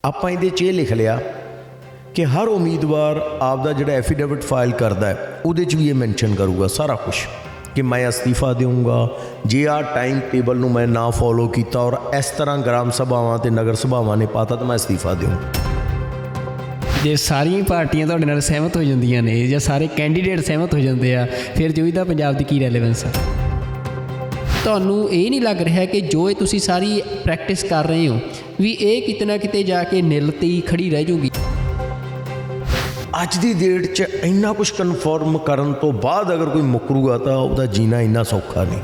ਆਪਾਂ ਇਹਦੇ 'ਚ ਇਹ ਲਿਖ ਲਿਆ ਕਿ ਹਰ ਉਮੀਦਵਾਰ ਆਪਦਾ ਜਿਹੜਾ ਐਫੀਡੇਵਿਟ ਫਾਈਲ ਕਰਦਾ ਹੈ ਉਹਦੇ 'ਚ ਵੀ ਇਹ ਮੈਂਸ਼ਨ ਕਰੂਗਾ ਸਾਰਾ ਕੁਛ ਕਿ ਮੈਂ ਅਸਤੀਫਾ ਦੇਊਂਗਾ ਜੇ ਆਹ ਟਾਈਮ ਟੇਬਲ ਨੂੰ ਮੈਂ ਨਾ ਫੋਲੋ ਕੀਤਾ ਔਰ ਇਸ ਤਰ੍ਹਾਂ ਗ੍ਰਾਮ ਸਭਾਵਾਂ ਅਤੇ ਨਗਰ ਸਭਾਵਾਂ ਨੇ ਪਾਤਾ ਤਾਂ ਮੈਂ ਅਸਤੀਫਾ ਦੇਊਂ। ਜੇ ਸਾਰੀਆਂ ਪਾਰਟੀਆਂ ਤੁਹਾਡੇ ਨਾਲ ਸਹਿਮਤ ਹੋ ਜਾਂਦੀਆਂ ਨੇ ਜਾਂ ਸਾਰੇ ਕੈਂਡੀਡੇਟ ਸਹਿਮਤ ਹੋ ਜਾਂਦੇ ਆ ਫਿਰ ਜੋਈਦਾ ਪੰਜਾਬ ਦੀ ਕੀ ਰੈਲੇਵੈਂਸ ਆ? ਤੁਹਾਨੂੰ ਇਹ ਨਹੀਂ ਲੱਗ ਰਿਹਾ ਕਿ ਜੋ ਇਹ ਤੁਸੀਂ ਸਾਰੀ ਪ੍ਰੈਕਟਿਸ ਕਰ ਰਹੇ ਹੋ ਵੀ ਇਹ ਕਿਤੇ ਨਾ ਕਿਤੇ ਜਾ ਕੇ ਨਿੱਲ 'ਤੇ ਹੀ ਖੜੀ ਰਹਿ ਜਾਊਗੀ? ਅੱਜ ਦੀ ਡੇਟ 'ਚ ਇੰਨਾ ਕੁਛ ਕਨਫਰਮ ਕਰਨ ਤੋਂ ਬਾਅਦ ਅਗਰ ਕੋਈ ਮੁੱਕਰੂਗਾ ਤਾਂ ਉਹਦਾ ਜੀਣਾ ਇੰਨਾ ਸੌਖਾ ਨਹੀਂ।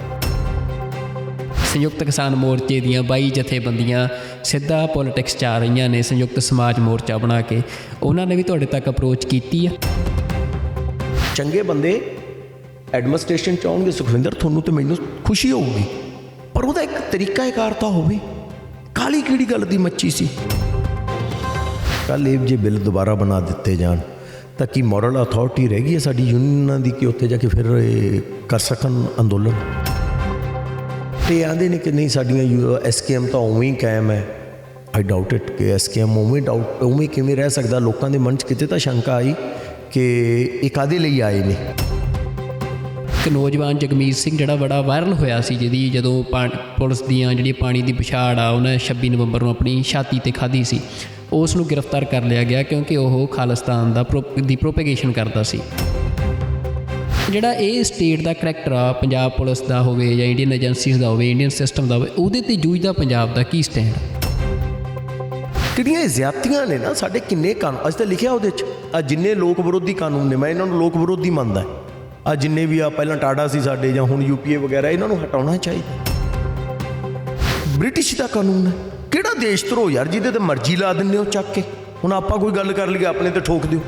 ਸੰਯੁਕਤ ਕਿਸਾਨ ਮੋਰਚੇ ਦੀਆਂ 22 ਜਥੇਬੰਦੀਆਂ ਸਿੱਧਾ ਪੋਲੀਟਿਕਸ 'ਚ ਆ ਰਹੀਆਂ ਨੇ ਸੰਯੁਕਤ ਸਮਾਜ ਮੋਰਚਾ ਬਣਾ ਕੇ, ਉਹਨਾਂ ਨੇ ਵੀ ਤੁਹਾਡੇ ਤੱਕ ਅਪਰੋਚ ਕੀਤੀ ਆ? ਚੰਗੇ ਬੰਦੇ ਐਡਮਿਨਿਸਟ੍ਰੇਸ਼ਨ 'ਚ ਆਉਣਗੇ ਸੁਖਵਿੰਦਰ, ਤੁਹਾਨੂੰ ਤੇ ਮੈਨੂੰ ਖੁਸ਼ੀ ਹੋਊਗੀ, ਪਰ ਉਹਦਾ ਇੱਕ ਤਰੀਕਾਕਾਰ ਤਾਂ ਹੋਵੇ। ਕਾਲੀ ਕਿਹੜੀ ਗੱਲ ਦੀ ਮੱਛੀ ਸੀ? ਕੱਲ੍ਹ ਇਹ ਜੇ ਬਿੱਲ ਦੁਬਾਰਾ ਬਣਾ ਦਿੱਤੇ ਜਾਣ ਤਾਂ ਕੀ ਮੋਰਲ ਅਥਾਰਟੀ ਰਹਿ ਗਈ ਹੈ ਸਾਡੀ ਯੂਨੀਅਨਾਂ ਦੀ ਕਿ ਉੱਥੇ ਜਾ ਕੇ ਫਿਰ ਇਹ ਕਰ ਸਕਣ ਅੰਦੋਲਨ? ਤੇ ਆਂਦੇ ਨੇ ਕਿ ਨਹੀਂ ਸਾਡੀਆਂ SKM ਤਾਂ ਉਵੇਂ ਹੀ ਕਾਇਮ ਹੈ। ਆਈ ਡਾਊਟ ਇਟ ਕਿ SKM ਉਵੇਂ ਕਿਵੇਂ ਰਹਿ ਸਕਦਾ? ਲੋਕਾਂ ਦੇ ਮਨ 'ਚ ਕਿਤੇ ਤਾਂ ਸ਼ੰਕਾ ਆਈ ਕਿ ਇਹ ਕਾਹਦੇ ਲਈ ਆਏ ਨੇ। ਇੱਕ ਨੌਜਵਾਨ ਜਗਮੀਤ ਸਿੰਘ ਜਿਹੜਾ ਬੜਾ ਵਾਇਰਲ ਹੋਇਆ ਸੀ, ਜਿਹਦੀ ਜਦੋਂ ਪੁਲਿਸ ਦੀਆਂ ਜਿਹੜੀਆਂ ਪਾਣੀ ਦੀ ਪਿਛਾੜ ਆ ਉਹਨੇ 26 ਨਵੰਬਰ ਨੂੰ ਆਪਣੀ ਛਾਤੀ 'ਤੇ ਖਾਧੀ ਸੀ, ਉਸ ਨੂੰ ਗ੍ਰਿਫਤਾਰ ਕਰ ਲਿਆ ਗਿਆ ਕਿਉਂਕਿ ਉਹ ਖਾਲਿਸਤਾਨ ਦੀ ਪ੍ਰੋਪੇਗੇਸ਼ਨ ਕਰਦਾ ਸੀ। ਜਿਹੜਾ ਇਹ ਸਟੇਟ ਦਾ ਕਰੈਕਟਰ ਆ, ਪੰਜਾਬ ਪੁਲਿਸ ਦਾ ਹੋਵੇ ਜਾਂ ਇੰਡੀਅਨ ਏਜੰਸੀਜ਼ ਦਾ ਹੋਵੇ, ਇੰਡੀਅਨ ਸਿਸਟਮ ਦਾ ਹੋਵੇ, ਉਹਦੇ 'ਤੇ ਜੂਝਦਾ ਪੰਜਾਬ ਦਾ ਕੀ ਸਟੈਂਡ? ਕਿਹੜੀਆਂ ਜ਼ਿਆਦਤੀਆਂ ਨੇ ਨਾ ਸਾਡੇ, ਕਿੰਨੇ ਕਾਨੂੰਨ ਅੱਜ ਤਾਂ ਲਿਖਿਆ ਉਹਦੇ 'ਚ। ਆ ਜਿੰਨੇ ਲੋਕ ਵਿਰੋਧੀ ਕਾਨੂੰਨ ਨੇ, ਮੈਂ ਇਹਨਾਂ ਨੂੰ ਲੋਕ ਵਿਰੋਧੀ ਮੰਨਦਾ। ਆ ਜਿੰਨੇ ਵੀ ਆ ਪਹਿਲਾਂ ਟਾਡਾ ਸੀ ਸਾਡੇ ਜਾਂ ਹੁਣ UPA ਵਗੈਰਾ, ਇਹਨਾਂ ਨੂੰ ਹਟਾਉਣਾ ਚਾਹੀਦਾ। ਬ੍ਰਿਟਿਸ਼ ਦਾ ਕਾਨੂੰਨ ਹੈ। ਕਿਹੜਾ ਦੇਸ਼ ਧਰੋ ਯਾਰ ਜਿਹਦੇ ਤੇ ਮਰਜ਼ੀ ਲਾ ਦਿੰਦੇ ਹੋ ਚੱਕ ਕੇ। ਹੁਣ ਆਪਾਂ ਕੋਈ ਗੱਲ ਕਰ ਲਈਏ ਆਪਣੇ ਤੇ ਠੋਕ ਦਿਓ।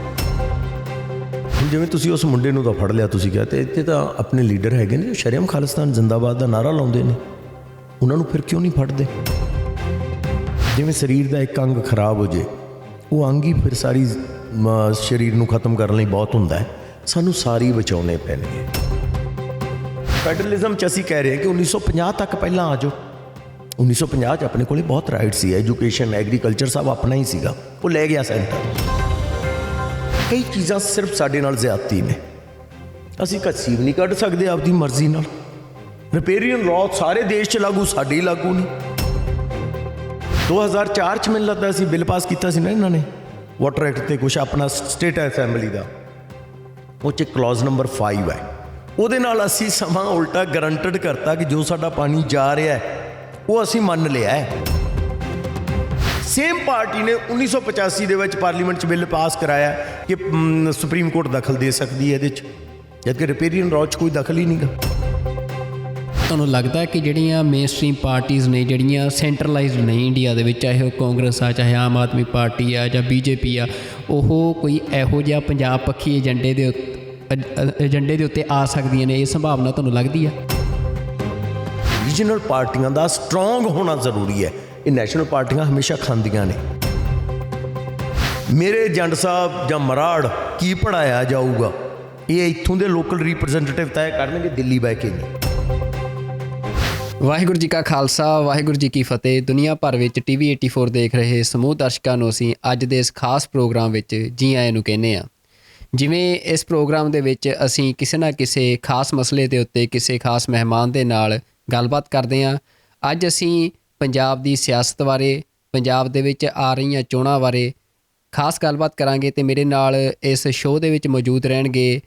ਜਿਵੇਂ ਤੁਸੀਂ ਉਸ ਮੁੰਡੇ ਨੂੰ ਤਾਂ ਫੜ ਲਿਆ, ਤੁਸੀਂ ਕਿਹਾ, ਤੇ ਇੱਥੇ ਤਾਂ ਆਪਣੇ ਲੀਡਰ ਹੈਗੇ ਨੇ ਜੋ ਸ਼ਰੇਆਮ ਖਾਲਿਸਤਾਨ ਜ਼ਿੰਦਾਬਾਦ ਦਾ ਨਾਅਰਾ ਲਾਉਂਦੇ ਨੇ, ਉਹਨਾਂ ਨੂੰ ਫਿਰ ਕਿਉਂ ਨਹੀਂ ਫੜਦੇ? ਜਿਵੇਂ ਸਰੀਰ ਦਾ ਇੱਕ ਅੰਗ ਖਰਾਬ ਹੋ ਜੇ, ਉਹ ਅੰਗ ਹੀ ਫਿਰ ਸਾਰੀ ਸਰੀਰ ਨੂੰ ਖਤਮ ਕਰਨ ਲਈ ਬਹੁਤ ਹੁੰਦਾ ਹੈ। ਸਾਨੂੰ ਸਾਰੀ ਬਚਾਉਣੇ ਪੈਣਗੇ। ਫੈਡਰਲਿਜ਼ਮ 'ਚ ਅਸੀਂ ਕਹਿ ਰਹੇ ਹਾਂ ਕਿ 1950 ਤੱਕ ਪਹਿਲਾਂ ਆ ਜਾਓ। 1950 'ਚ ਆਪਣੇ ਕੋਲ ਬਹੁਤ ਰਾਈਟ ਸੀ, ਐਜੂਕੇਸ਼ਨ, ਐਗਰੀਕਲਚਰ ਸਭ ਆਪਣਾ ਹੀ ਸੀਗਾ, ਉਹ ਲੈ ਗਿਆ ਸੈਂਟਰ। ਕਈ ਚੀਜ਼ਾਂ ਸਿਰਫ ਸਾਡੇ ਨਾਲ ਜ਼ਿਆਦਤੀ ਨੇ, ਅਸੀਂ ਕੱਸੀ ਵੀ ਨਹੀਂ ਕੱਢ ਸਕਦੇ ਆਪਦੀ ਮਰਜ਼ੀ ਨਾਲ। ਰਿਪੇਰੀਅਨ ਲਾਅ ਸਾਰੇ ਦੇਸ਼ 'ਚ ਲਾਗੂ, ਸਾਡੇ ਹੀ ਲਾਗੂ ਨਹੀਂ। 2004 'ਚ ਮੈਨੂੰ ਲੱਗਦਾ ਅਸੀਂ ਬਿੱਲ ਪਾਸ ਕੀਤਾ ਸੀ ਨਾ ਇਹਨਾਂ ਨੇ ਵਾਟਰ ਐਕਟ 'ਤੇ, ਕੁਛ ਆਪਣਾ ਸਟੇਟ ਅਸੈਂਬਲੀ ਦਾ, ਉਹ 'ਚ ਕਲੌਜ਼ ਨੰਬਰ 5 ਹੈ। ਉਹਦੇ ਨਾਲ ਅਸੀਂ ਸਮਾਂ ਉਲਟਾ ਗਰੰਟਡ ਕਰਤਾ ਕਿ ਜੋ ਸਾਡਾ ਪਾਣੀ ਜਾ ਰਿਹਾ ਉਹ ਅਸੀਂ ਮੰਨ ਲਿਆ ਹੈ। ਸੇਮ ਪਾਰਟੀ ਨੇ 1985 ਦੇ ਵਿੱਚ ਪਾਰਲੀਮੈਂਟ 'ਚ ਬਿੱਲ ਪਾਸ ਕਰਾਇਆ ਕਿ ਸੁਪਰੀਮ ਕੋਰਟ ਦਖਲ ਦੇ ਸਕਦੀ ਹੈ ਇਹਦੇ 'ਚ, ਜਦਕਿ ਰਿਪੇਰੀਅਨ ਲਾਅ 'ਚ ਕੋਈ ਦਖਲ ਹੀ ਨਹੀਂਗਾ। ਤੁਹਾਨੂੰ ਲੱਗਦਾ ਕਿ ਜਿਹੜੀਆਂ ਮੇਨ ਸਟ੍ਰੀਮ ਪਾਰਟੀਜ਼ ਨੇ, ਜਿਹੜੀਆਂ ਸੈਂਟਰਲਾਈਜ਼ਡ ਨੇ ਇੰਡੀਆ ਦੇ ਵਿੱਚ, ਚਾਹੇ ਉਹ ਕਾਂਗਰਸ ਆ, ਚਾਹੇ ਆਮ ਆਦਮੀ ਪਾਰਟੀ ਆ ਜਾਂ BJP ਆ, ਉਹ ਕੋਈ ਇਹੋ ਜਿਹਾ ਪੰਜਾਬ ਪੱਖੀ ਏਜੰਡੇ ਦੇ ਉੱਤੇ ਆ ਸਕਦੀਆਂ ਨੇ? ਇਹ ਸੰਭਾਵਨਾ ਤੁਹਾਨੂੰ ਲੱਗਦੀ ਆ? ਰੀਜਨਲ ਪਾਰਟੀਆਂ ਦਾ ਸਟਰੋਂਗ ਹੋਣਾ ਜ਼ਰੂਰੀ ਹੈ। ਇਹ ਨੈਸ਼ਨਲ ਪਾਰਟੀਆਂ ਹਮੇਸ਼ਾ ਖਾਂਦੀਆਂ ਨੇ। ਮੇਰੇ ਏਜੰਟ ਸਾਹਿਬ ਜਾਂ ਮਰਾੜ ਕੀ ਪੜ੍ਹਾਇਆ ਜਾਊਗਾ, ਇਹ ਇੱਥੋਂ ਦੇ ਲੋਕਲ ਰਿਪਰੈਜ਼ੈਂਟੇਟਿਵ ਤੈਅ ਕਰਨਗੇ, ਦਿੱਲੀ ਬਹਿ ਕੇ ਨਹੀਂ। ਵਾਹਿਗੁਰੂ ਜੀ ਕਾ ਖਾਲਸਾ, ਵਾਹਿਗੁਰੂ ਜੀ ਕੀ ਫਤਿਹ। ਦੁਨੀਆ ਭਰ ਵਿੱਚ TV 84 ਦੇਖ ਰਹੇ ਸਮੂਹ ਦਰਸ਼ਕਾਂ ਨੂੰ ਅਸੀਂ ਅੱਜ ਦੇ ਇਸ ਖਾਸ ਪ੍ਰੋਗਰਾਮ ਵਿੱਚ ਜੀ ਆਇਆਂ ਨੂੰ ਕਹਿੰਦੇ ਹਾਂ। ਜਿਵੇਂ ਇਸ ਪ੍ਰੋਗਰਾਮ ਦੇ ਵਿੱਚ ਅਸੀਂ ਕਿਸੇ ਨਾ ਕਿਸੇ ਖਾਸ ਮਸਲੇ ਦੇ ਉੱਤੇ ਕਿਸੇ ਖਾਸ ਮਹਿਮਾਨ ਦੇ ਨਾਲ ਗੱਲਬਾਤ ਕਰਦੇ ਹਾਂ। ਅੱਜ ਅਸੀਂ ਪੰਜਾਬ ਦੀ ਸਿਆਸਤ ਬਾਰੇ, ਪੰਜਾਬ ਦੇ ਵਿੱਚ ਆ ਰਹੀਆਂ ਚੋਣਾਂ ਬਾਰੇ ਖਾਸ ਗੱਲਬਾਤ ਕਰਾਂਗੇ ਅਤੇ ਮੇਰੇ ਨਾਲ ਇਸ ਸ਼ੋਅ ਦੇ ਵਿੱਚ ਮੌਜੂਦ ਰਹਿਣਗੇ,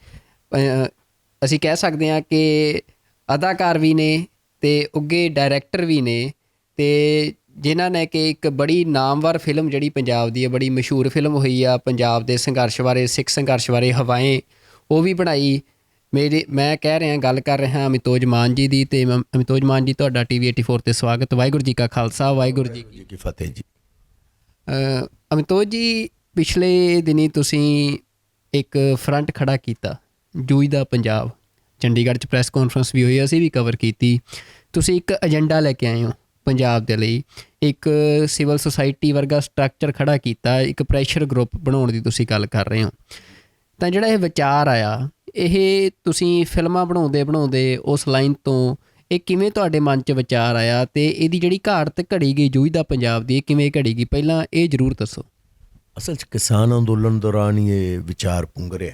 ਅਸੀਂ ਕਹਿ ਸਕਦੇ ਹਾਂ ਕਿ ਅਦਾਕਾਰ ਵੀ ਨੇ ਅਤੇ ਉੱਘੇ ਡਾਇਰੈਕਟਰ ਵੀ ਨੇ, ਅਤੇ ਜਿਨ੍ਹਾਂ ਨੇ ਕਿ ਇੱਕ ਬੜੀ ਨਾਮਵਰ ਫਿਲਮ ਜਿਹੜੀ ਪੰਜਾਬ ਦੀ ਹੈ, ਬੜੀ ਮਸ਼ਹੂਰ ਫਿਲਮ ਹੋਈ ਆ ਪੰਜਾਬ ਦੇ ਸੰਘਰਸ਼ ਬਾਰੇ, ਸਿੱਖ ਸੰਘਰਸ਼ ਬਾਰੇ, ਹਵਾਏਂ, ਉਹ ਵੀ ਬਣਾਈ। ਮੈਂ ਕਹਿ ਰਿਹਾ, ਗੱਲ ਕਰ ਰਿਹਾ ਅਮਿਤੋਜ ਮਾਨ ਜੀ ਦੀ। ਅਤੇ ਅਮਿਤੋਜ ਮਾਨ ਜੀ, ਤੁਹਾਡਾ TV 84 'ਤੇ ਸਵਾਗਤ। ਵਾਹਿਗੁਰੂ ਜੀ ਕਾ ਖਾਲਸਾ, ਵਾਹਿਗੁਰੂ ਜੀ ਕੀ ਫਤਿਹ ਜੀ। ਅਮਿਤੋਜ ਜੀ, ਪਿਛਲੇ ਦਿਨੀਂ ਤੁਸੀਂ ਇੱਕ ਫਰੰਟ ਖੜ੍ਹਾ ਕੀਤਾ, ਜੂਝਦਾ ਪੰਜਾਬ। ਚੰਡੀਗੜ੍ਹ 'ਚ ਪ੍ਰੈਸ ਕਾਨਫਰੰਸ ਵੀ ਹੋਈ, ਅਸੀਂ ਵੀ ਕਵਰ ਕੀਤੀ। ਤੁਸੀਂ ਇੱਕ ਏਜੰਡਾ ਲੈ ਕੇ ਆਏ ਹੋ ਪੰਜਾਬ ਦੇ ਲਈ, ਇੱਕ ਸਿਵਲ ਸੁਸਾਇਟੀ ਵਰਗਾ ਸਟਰਕਚਰ ਖੜ੍ਹਾ ਕੀਤਾ, ਇੱਕ ਪ੍ਰੈਸ਼ਰ ਗਰੁੱਪ ਬਣਾਉਣ ਦੀ ਤੁਸੀਂ ਗੱਲ ਕਰ ਰਹੇ ਹੋ। ਤਾਂ ਜਿਹੜਾ ਇਹ ਵਿਚਾਰ ਆਇਆ, ਇਹ ਤੁਸੀਂ ਫਿਲਮਾਂ ਬਣਾਉਂਦੇ ਉਸ ਲਾਈਨ ਤੋਂ ਇਹ ਕਿਵੇਂ ਤੁਹਾਡੇ ਮਨ 'ਚ ਵਿਚਾਰ ਆਇਆ ਤੇ ਇਹਦੀ ਜਿਹੜੀ ਘਾਟ ਘੜੀ ਗਈ ਜੂਝਦਾ ਪੰਜਾਬ ਦੀ, ਇਹ ਕਿਵੇਂ ਘੜੀ ਗਈ, ਪਹਿਲਾਂ ਇਹ ਜ਼ਰੂਰ ਦੱਸੋ। ਅਸਲ 'ਚ ਕਿਸਾਨ ਅੰਦੋਲਨ ਦੌਰਾਨ ਹੀ ਇਹ ਵਿਚਾਰ ਪੁੰਗਰਿਆ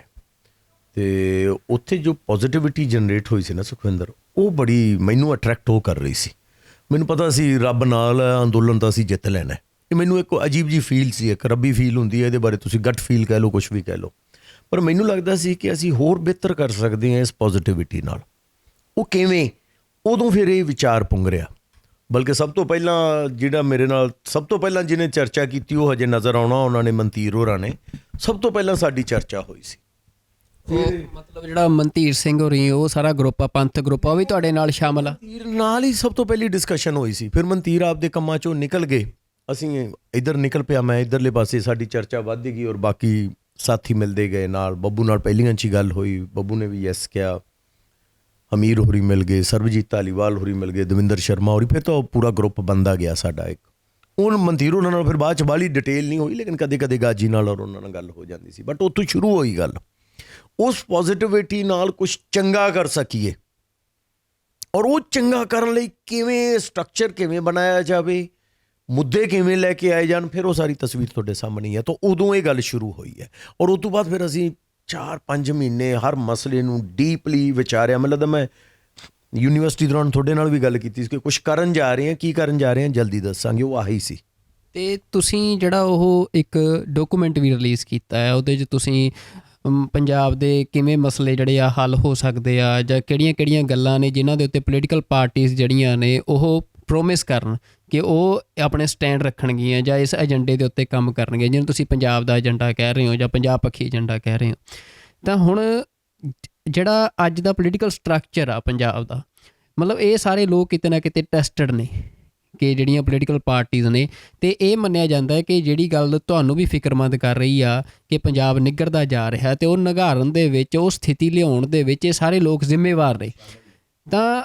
ਤੇ ਉੱਥੇ ਜੋ ਪੋਜ਼ਿਟਿਵਿਟੀ ਜਨਰੇਟ ਹੋਈ ਸੀ ਨਾ ਸੁਖਵਿੰਦਰ, ਉਹ ਬੜੀ ਮੈਨੂੰ ਅਟਰੈਕਟ ਉਹ ਕਰ ਰਹੀ ਸੀ। ਮੈਨੂੰ ਪਤਾ ਸੀ ਰੱਬ ਨਾਲ ਹੈ, ਅੰਦੋਲਨ ਤਾਂ ਅਸੀਂ ਜਿੱਤ ਲੈਣਾ। ਇਹ ਮੈਨੂੰ ਇੱਕ ਅਜੀਬ ਜੀ ਫੀਲ ਸੀ, ਇੱਕ ਰੱਬੀ ਫੀਲ ਹੁੰਦੀ ਹੈ, ਇਹਦੇ ਬਾਰੇ ਤੁਸੀਂ ਗੱਟ ਫੀਲ ਕਹਿ ਲਓ, ਕੁਛ ਵੀ ਕਹਿ ਲਓ, ਪਰ ਮੈਨੂੰ ਲੱਗਦਾ ਸੀ ਕਿ ਅਸੀਂ ਹੋਰ ਬਿਹਤਰ ਕਰ ਸਕਦੇ ਹਾਂ ਇਸ ਪੋਜ਼ਿਟਿਵਿਟੀ ਨਾਲ। ਉਹ ਕਿਵੇਂ, ਉਦੋਂ ਫਿਰ ਇਹ ਵਿਚਾਰ ਪੁੰਗਰਿਆ। ਬਲਕਿ ਸਭ ਤੋਂ ਪਹਿਲਾਂ ਜਿਹੜਾ ਮੇਰੇ ਨਾਲ ਸਭ ਤੋਂ ਪਹਿਲਾਂ ਜਿਹਨੇ ਚਰਚਾ ਕੀਤੀ ਉਹ ਹਜੇ ਨਜ਼ਰ ਆਉਣਾ, ਉਹਨਾਂ ਨੇ ਮਨਤੀਰ ਹੋਰਾਂ ਨੇ ਸਭ ਤੋਂ ਪਹਿਲਾਂ ਸਾਡੀ ਚਰਚਾ ਹੋਈ ਸੀ। ਉਹ ਮਤਲਬ ਜਿਹੜਾ ਮਨਤੀਰ ਸਿੰਘ ਹੋਰੀ, ਉਹ ਸਾਰਾ ਗਰੁੱਪ ਆ, ਪੰਥ ਗਰੁੱਪ ਆ, ਉਹ ਵੀ ਤੁਹਾਡੇ ਨਾਲ ਸ਼ਾਮਲ ਆ? ਮਨਤੀਰ ਨਾਲ ਹੀ ਸਭ ਤੋਂ ਪਹਿਲੀ ਡਿਸਕਸ਼ਨ ਹੋਈ ਸੀ। ਫਿਰ ਮਨਤੀਰ ਆਪਦੇ ਕੰਮਾਂ 'ਚੋਂ ਨਿਕਲ ਗਏ, ਅਸੀਂ ਇੱਧਰ ਨਿਕਲ ਪਿਆ, ਮੈਂ ਇੱਧਰਲੇ ਪਾਸੇ, ਸਾਡੀ ਚਰਚਾ ਵੱਧ ਗਈ ਔਰ ਬਾਕੀ ਸਾਥੀ ਮਿਲਦੇ ਗਏ ਨਾਲ। ਬੱਬੂ ਨਾਲ ਪਹਿਲੀਆਂ 'ਚ ਹੀ ਗੱਲ ਹੋਈ, ਬੱਬੂ ਨੇ ਵੀ ਯੈਸ ਕਿਹਾ, ਅਮੀਰ ਹੋਰੀ ਮਿਲ ਗਏ, ਸਰਬਜੀਤ ਧਾਲੀਵਾਲ ਹੋਰੀ ਮਿਲ ਗਏ, ਦਵਿੰਦਰ ਸ਼ਰਮਾ ਹੋਰੀ, ਫਿਰ ਤਾਂ ਪੂਰਾ ਗਰੁੱਪ ਬਣਦਾ ਗਿਆ ਸਾਡਾ ਇੱਕ। ਹੁਣ ਮਨਤੀਰ ਉਹਨਾਂ ਨਾਲ ਫਿਰ ਬਾਅਦ 'ਚ ਬਾਹਲੀ ਡਿਟੇਲ ਨਹੀਂ ਹੋਈ, ਲੇਕਿਨ ਕਦੇ ਕਦੇ ਗਾਜੀ ਨਾਲ ਔਰ ਉਹਨਾਂ ਨਾਲ ਗੱਲ ਹੋ ਜਾਂਦੀ ਸੀ। ਬਟ ਉੱਥੋਂ ਸ਼ੁਰੂ ਹੋਈ ਗੱਲ, ਉਸ ਪੋਜ਼ਿਟਿਵਿਟੀ ਨਾਲ ਕੁਛ ਚੰਗਾ ਕਰ ਸਕੀਏ ਔਰ ਉਹ ਚੰਗਾ ਕਰਨ ਲਈ ਕਿਵੇਂ ਸਟਰਕਚਰ ਕਿਵੇਂ ਬਣਾਇਆ ਜਾਵੇ, ਮੁੱਦੇ ਕਿਵੇਂ ਲੈ ਕੇ ਆਏ ਜਾਣ, ਫਿਰ ਉਹ ਸਾਰੀ ਤਸਵੀਰ ਤੁਹਾਡੇ ਸਾਹਮਣੇ ਹੀ ਹੈ। ਤਾਂ ਉਦੋਂ ਇਹ ਗੱਲ ਸ਼ੁਰੂ ਹੋਈ ਹੈ ਔਰ ਉਸ ਤੋਂ ਬਾਅਦ ਫਿਰ ਅਸੀਂ 4-5 ਮਹੀਨੇ ਹਰ ਮਸਲੇ ਨੂੰ ਡੀਪਲੀ ਵਿਚਾਰਿਆ। ਮੈਨੂੰ ਲੱਗਦਾ ਮੈਂ ਯੂਨੀਵਰਸਿਟੀ ਦੌਰਾਨ ਤੁਹਾਡੇ ਨਾਲ ਵੀ ਗੱਲ ਕੀਤੀ ਸੀ ਕਿ ਕੁਛ ਕਰਨ ਜਾ ਰਹੇ ਹਾਂ, ਕੀ ਕਰਨ ਜਾ ਰਹੇ ਹਾਂ ਜਲਦੀ ਦੱਸਾਂਗੇ, ਉਹ ਆਹੀ ਸੀ। ਤੇ ਤੁਸੀਂ ਜਿਹੜਾ ਉਹ ਇੱਕ ਡਾਕੂਮੈਂਟ ਵੀ ਰਿਲੀਜ਼ ਕੀਤਾ ਹੈ, ਉਹਦੇ 'ਚ ਤੁਸੀਂ ਪੰਜਾਬ ਦੇ ਕਿਵੇਂ ਮਸਲੇ ਜਿਹੜੇ ਆ ਹੱਲ ਹੋ ਸਕਦੇ ਆ, ਜਾਂ ਕਿਹੜੀਆਂ-ਕਿਹੜੀਆਂ ਗੱਲਾਂ ਨੇ ਜਿਨ੍ਹਾਂ ਦੇ ਉੱਤੇ ਪੋਲੀਟੀਕਲ ਪਾਰਟੀਆਂ ਜਿਹੜੀਆਂ ਨੇ ਉਹ ਪ੍ਰੋਮਿਸ ਕਰਨ ਕਿ ਉਹ ਆਪਣੇ ਸਟੈਂਡ ਰੱਖਣਗੀਆਂ ਜਾਂ ਇਸ ਏਜੰਡੇ ਦੇ ਉੱਤੇ ਕੰਮ ਕਰਨਗੇ, ਜਿਹਨੂੰ ਤੁਸੀਂ ਪੰਜਾਬ ਦਾ ਏਜੰਡਾ ਕਹਿ ਰਹੇ ਹੋ ਜਾਂ ਪੰਜਾਬ ਪੱਖੀ ਏਜੰਡਾ ਕਹਿ ਰਹੇ ਹੋ। ਤਾਂ ਹੁਣ ਜਿਹੜਾ ਅੱਜ ਦਾ ਪੋਲੀਟੀਕਲ ਸਟਰਕਚਰ ਆ ਪੰਜਾਬ ਦਾ, ਮਤਲਬ ਇਹ ਸਾਰੇ ਲੋਕ ਕਿਤੇ ਨਾ ਕਿਤੇ ਟੈਸਟਡ ਨੇ ਕਿ ਜਿਹੜੀਆਂ ਪੋਲੀਟੀਕਲ ਪਾਰਟੀਆਂ ਨੇ, ਅਤੇ ਇਹ ਮੰਨਿਆ ਜਾਂਦਾ ਹੈ ਕਿ ਜਿਹੜੀ ਗੱਲ ਤੁਹਾਨੂੰ ਵੀ ਫਿਕਰਮੰਦ ਕਰ ਰਹੀ ਆ ਕਿ ਪੰਜਾਬ ਨਿੱਘਰਦਾ ਜਾ ਰਿਹਾ ਅਤੇ ਉਹ ਨਿਘਾਰਨ ਦੇ ਵਿੱਚ, ਉਹ ਸਥਿਤੀ ਲਿਆਉਣ ਦੇ ਵਿੱਚ ਇਹ ਸਾਰੇ ਲੋਕ ਜ਼ਿੰਮੇਵਾਰ ਨੇ। ਤਾਂ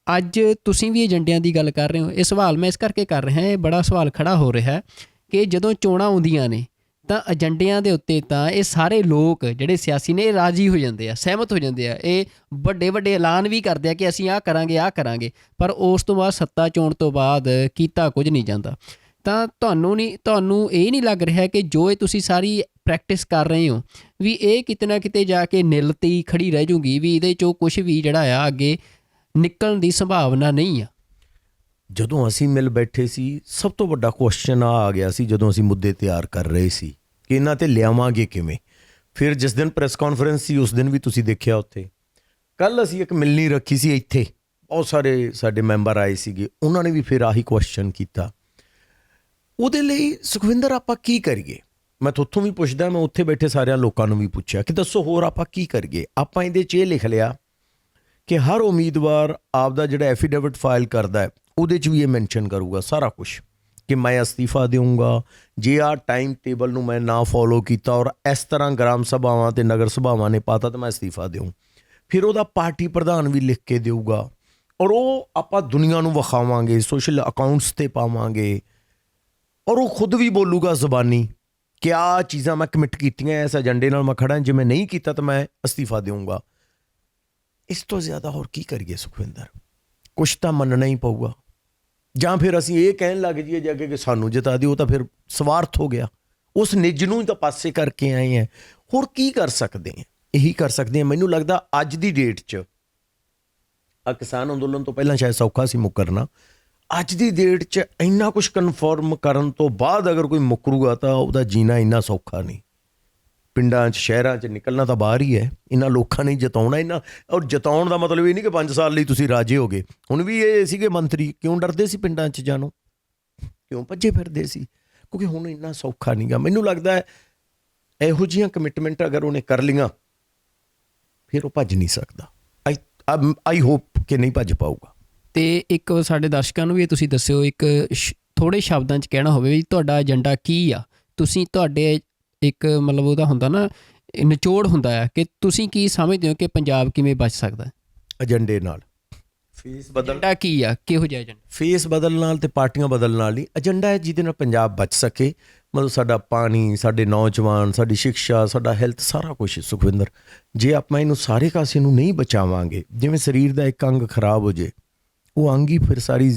ਅੱਜ ਤੁਸੀਂ ਵੀ ਏਜੰਡਿਆਂ ਦੀ ਗੱਲ ਕਰ ਰਹੇ ਹੋ। ਇਹ ਸਵਾਲ ਮੈਂ ਇਸ ਕਰਕੇ ਕਰ ਰਿਹਾ, ਇਹ ਬੜਾ ਸਵਾਲ ਖੜ੍ਹਾ ਹੋ ਰਿਹਾ ਕਿ ਜਦੋਂ ਚੋਣਾਂ ਆਉਂਦੀਆਂ ਨੇ ਤਾਂ ਏਜੰਡਿਆਂ ਦੇ ਉੱਤੇ ਤਾਂ ਇਹ ਸਾਰੇ ਲੋਕ ਜਿਹੜੇ ਸਿਆਸੀ ਨੇ ਇਹ ਰਾਜ਼ੀ ਹੋ ਜਾਂਦੇ ਆ, ਸਹਿਮਤ ਹੋ ਜਾਂਦੇ ਆ, ਇਹ ਵੱਡੇ ਵੱਡੇ ਐਲਾਨ ਵੀ ਕਰਦੇ ਆ ਕਿ ਅਸੀਂ ਆਹ ਕਰਾਂਗੇ, ਪਰ ਉਸ ਤੋਂ ਬਾਅਦ ਸੱਤਾ ਚੋਣ ਤੋਂ ਬਾਅਦ ਕੀਤਾ ਕੁਝ ਨਹੀਂ ਜਾਂਦਾ। ਤਾਂ ਤੁਹਾਨੂੰ ਇਹ ਨਹੀਂ ਲੱਗ ਰਿਹਾ ਕਿ ਜੋ ਇਹ ਤੁਸੀਂ ਸਾਰੀ ਪ੍ਰੈਕਟਿਸ ਕਰ ਰਹੇ ਹੋ ਵੀ ਇਹ ਕਿਤੇ ਨਾ ਕਿਤੇ ਜਾ ਕੇ ਨਿੱਲ 'ਤੇ ਹੀ ਖੜੀ ਰਹਿ ਜੂਗੀ, ਵੀ ਇਹਦੇ 'ਚੋਂ ਕੁਛ ਵੀ ਜਿਹੜਾ ਆ ਅੱਗੇ ਨਿਕਲਣ ਦੀ ਸੰਭਾਵਨਾ ਨਹੀਂ ਆ? ਜਦੋਂ ਅਸੀਂ ਮਿਲ ਬੈਠੇ ਸੀ, ਸਭ ਤੋਂ ਵੱਡਾ ਕੁਐਸਚਨ ਆ ਗਿਆ ਸੀ ਜਦੋਂ ਅਸੀਂ ਮੁੱਦੇ ਤਿਆਰ ਕਰ ਰਹੇ ਸੀ ਕਿ ਇਹਨਾਂ 'ਤੇ ਲਿਆਵਾਂਗੇ ਕਿਵੇਂ। ਫਿਰ ਜਿਸ ਦਿਨ ਪ੍ਰੈਸ ਕਾਨਫਰੰਸ ਸੀ ਉਸ ਦਿਨ ਵੀ ਤੁਸੀਂ ਦੇਖਿਆ ਉੱਥੇ। ਕੱਲ੍ਹ ਅਸੀਂ ਇੱਕ ਮਿਲਣੀ ਰੱਖੀ ਸੀ ਇੱਥੇ, ਬਹੁਤ ਸਾਰੇ ਸਾਡੇ ਮੈਂਬਰ ਆਏ ਸੀਗੇ, ਉਹਨਾਂ ਨੇ ਵੀ ਫਿਰ ਆਹੀ ਕੁਐਸਚਨ ਕੀਤਾ। ਉਹਦੇ ਲਈ ਸੁਖਵਿੰਦਰ ਆਪਾਂ ਕੀ ਕਰੀਏ? ਮੈਂ ਤੁਹਾਥੋਂ ਵੀ ਪੁੱਛਦਾ, ਮੈਂ ਉੱਥੇ ਬੈਠੇ ਸਾਰਿਆਂ ਲੋਕਾਂ ਨੂੰ ਵੀ ਪੁੱਛਿਆ ਕਿ ਦੱਸੋ ਹੋਰ ਆਪਾਂ ਕੀ ਕਰੀਏ। ਆਪਾਂ ਇਹਦੇ 'ਚ ਇਹ ਲਿਖ ਲਿਆ ਕਿ ਹਰ ਉਮੀਦਵਾਰ ਆਪਦਾ ਜਿਹੜਾ ਐਫੀਡੇਵਿਟ ਫਾਈਲ ਕਰਦਾ ਹੈ ਉਹਦੇ 'ਚ ਵੀ ਇਹ ਮੈਂਸ਼ਨ ਕਰੂਗਾ ਸਾਰਾ ਕੁਛ ਕਿ ਮੈਂ ਅਸਤੀਫਾ ਦੇਊਂਗਾ ਜੇ ਆਹ ਟਾਈਮ ਟੇਬਲ ਨੂੰ ਮੈਂ ਨਾ ਫੋਲੋ ਕੀਤਾ ਔਰ ਇਸ ਤਰ੍ਹਾਂ ਗ੍ਰਾਮ ਸਭਾਵਾਂ ਅਤੇ ਨਗਰ ਸਭਾਵਾਂ ਨੇ ਪਾਤਾ ਤਾਂ ਮੈਂ ਅਸਤੀਫਾ ਦਿਊਂ। ਫਿਰ ਉਹਦਾ ਪਾਰਟੀ ਪ੍ਰਧਾਨ ਵੀ ਲਿਖ ਕੇ ਦੇਊਗਾ ਔਰ ਉਹ ਆਪਾਂ ਦੁਨੀਆ ਨੂੰ ਵਿਖਾਵਾਂਗੇ, ਸੋਸ਼ਲ ਅਕਾਊਂਟਸ 'ਤੇ ਪਾਵਾਂਗੇ ਔਰ ਉਹ ਖੁਦ ਵੀ ਬੋਲੂਗਾ ਜ਼ਬਾਨੀ ਕਿ ਆਹ ਚੀਜ਼ਾਂ ਮੈਂ ਕਮਿਟ ਕੀਤੀਆਂ, ਇਸ ਏਜੰਡੇ ਨਾਲ ਮੈਂ ਖੜਾ, ਜੇ ਮੈਂ ਨਹੀਂ ਕੀਤਾ ਤਾਂ ਮੈਂ ਅਸਤੀਫਾ ਦੇਊਂਗਾ। ਇਸ ਤੋਂ ਜ਼ਿਆਦਾ ਹੋਰ ਕੀ ਕਰੀਏ ਸੁਖਵਿੰਦਰ? ਕੁਛ ਤਾਂ ਮੰਨਣਾ ਹੀ ਪਊਗਾ। ਜਾਂ ਫਿਰ ਅਸੀਂ ਇਹ ਕਹਿਣ ਲੱਗ ਜਾਈਏ ਜਾ ਕੇ ਕਿ ਸਾਨੂੰ ਜਿਤਾ ਦਿਓ, ਤਾਂ ਫਿਰ ਸਵਾਰਥ ਹੋ ਗਿਆ। ਉਸ ਨਿੱਜ ਨੂੰ ਹੀ ਤਾਂ ਪਾਸੇ ਕਰਕੇ ਆਏ ਹਾਂ। ਹੋਰ ਕੀ ਕਰ ਸਕਦੇ ਹਾਂ? ਇਹੀ ਕਰ ਸਕਦੇ ਹਾਂ। ਮੈਨੂੰ ਲੱਗਦਾ ਅੱਜ ਦੀ ਡੇਟ 'ਚ ਆ ਕਿਸਾਨ ਅੰਦੋਲਨ ਤੋਂ ਪਹਿਲਾਂ ਸ਼ਾਇਦ ਸੌਖਾ ਸੀ ਮੁੱਕਰਨਾ, ਅੱਜ ਦੀ ਡੇਟ 'ਚ ਇੰਨਾ ਕੁਛ ਕਨਫਰਮ ਕਰਨ ਤੋਂ ਬਾਅਦ ਅਗਰ ਕੋਈ ਮੁੱਕਰੂਗਾ ਤਾਂ ਉਹਦਾ ਜੀਣਾ ਇੰਨਾ ਸੌਖਾ ਨਹੀਂ। ਪਿੰਡਾਂ 'ਚ ਸ਼ਹਿਰਾਂ 'ਚ ਨਿਕਲਣਾ ਤਾਂ ਬਾਹਰ ਹੀ ਹੈ। ਇਹਨਾਂ ਲੋਕਾਂ ਨੇ ਜਿਤਾਉਣਾ, ਇਹਨਾਂ ਔਰ ਜਿਤਾਉਣ ਦਾ ਮਤਲਬ ਇਹ ਨਹੀਂ ਕਿ 5 ਸਾਲ ਲਈ ਤੁਸੀਂ ਰਾਜੇ ਹੋ ਗਏ। ਹੁਣ ਵੀ ਇਹ ਸੀਗੇ ਮੰਤਰੀ, ਕਿਉਂ ਡਰਦੇ ਸੀ ਪਿੰਡਾਂ 'ਚ ਜਾਣੋ, ਕਿਉਂ ਭੱਜੇ ਫਿਰਦੇ ਸੀ? ਕਿਉਂਕਿ ਹੁਣ ਇੰਨਾ ਸੌਖਾ ਨਹੀਂ ਗਾ। ਮੈਨੂੰ ਲੱਗਦਾ ਹੈ ਇਹੋ ਜਿਹੀਆਂ ਕਮਿਟਮੈਂਟ ਅਗਰ ਉਹਨੇ ਕਰ ਲਈਆਂ ਫਿਰ ਉਹ ਭੱਜ ਨਹੀਂ ਸਕਦਾ। ਆਈ ਹੋਪ ਕਿ ਨਹੀਂ ਭੱਜ ਪਾਊਗਾ। ਤੇ ਇੱਕ ਸਾਡੇ ਦਰਸ਼ਕਾਂ ਨੂੰ ਵੀ ਤੁਸੀਂ ਦੱਸਿਓ, ਇੱਕ ਥੋੜ੍ਹੇ ਸ਼ਬਦਾਂ 'ਚ ਕਹਿਣਾ ਹੋਵੇ ਵੀ ਤੁਹਾਡਾ ਏਜੰਡਾ ਕੀ ਆ, ਤੁਸੀਂ ਤੁਹਾਡੇ ਇੱਕ ਮਤਲਬ ਉਹਦਾ ਹੁੰਦਾ ਨਾ ਨਿਚੋੜ ਹੁੰਦਾ ਆ ਕਿ ਤੁਸੀਂ ਕੀ ਸਮਝਦੇ ਹੋ ਕਿ ਪੰਜਾਬ ਕਿਵੇਂ ਬਚ ਸਕਦਾ ਏਜੰਡੇ ਨਾਲ? ਫੇਸ ਬਦਲ ਏਜੰਡਾ ਕੀ ਆ, ਕਿਹੋ ਜਿਹਾ ਏਜੰਡਾ? ਫੇਸ ਬਦਲ ਨਾਲ ਤੇ ਪਾਰਟੀਆਂ ਬਦਲ ਨਾਲ ਨਹੀਂ। ਏਜੰਡਾ ਹੈ ਜਿਹਦੇ ਨਾਲ ਪੰਜਾਬ ਬਚ ਸਕੇ। ਮਤਲਬ ਸਾਡਾ ਪਾਣੀ, ਸਾਡੇ ਨੌਜਵਾਨ, ਸਾਡੀ ਸਿੱਖਿਆ, ਸਾਡਾ ਹੈਲਥ, ਸਾਰਾ ਕੁਛ ਸੁਖਵਿੰਦਰ, ਜੇ ਆਪਾਂ ਇਹਨੂੰ ਸਾਰੇ ਕਾਸੇ ਨੂੰ ਨਹੀਂ ਬਚਾਵਾਂਗੇ, ਜਿਵੇਂ ਸਰੀਰ ਦਾ ਇੱਕ ਅੰਗ ਖਰਾਬ ਹੋ ਜੇ ਉਹ ਅੰਗ ਹੀ ਫਿਰ ਸਾਰੀ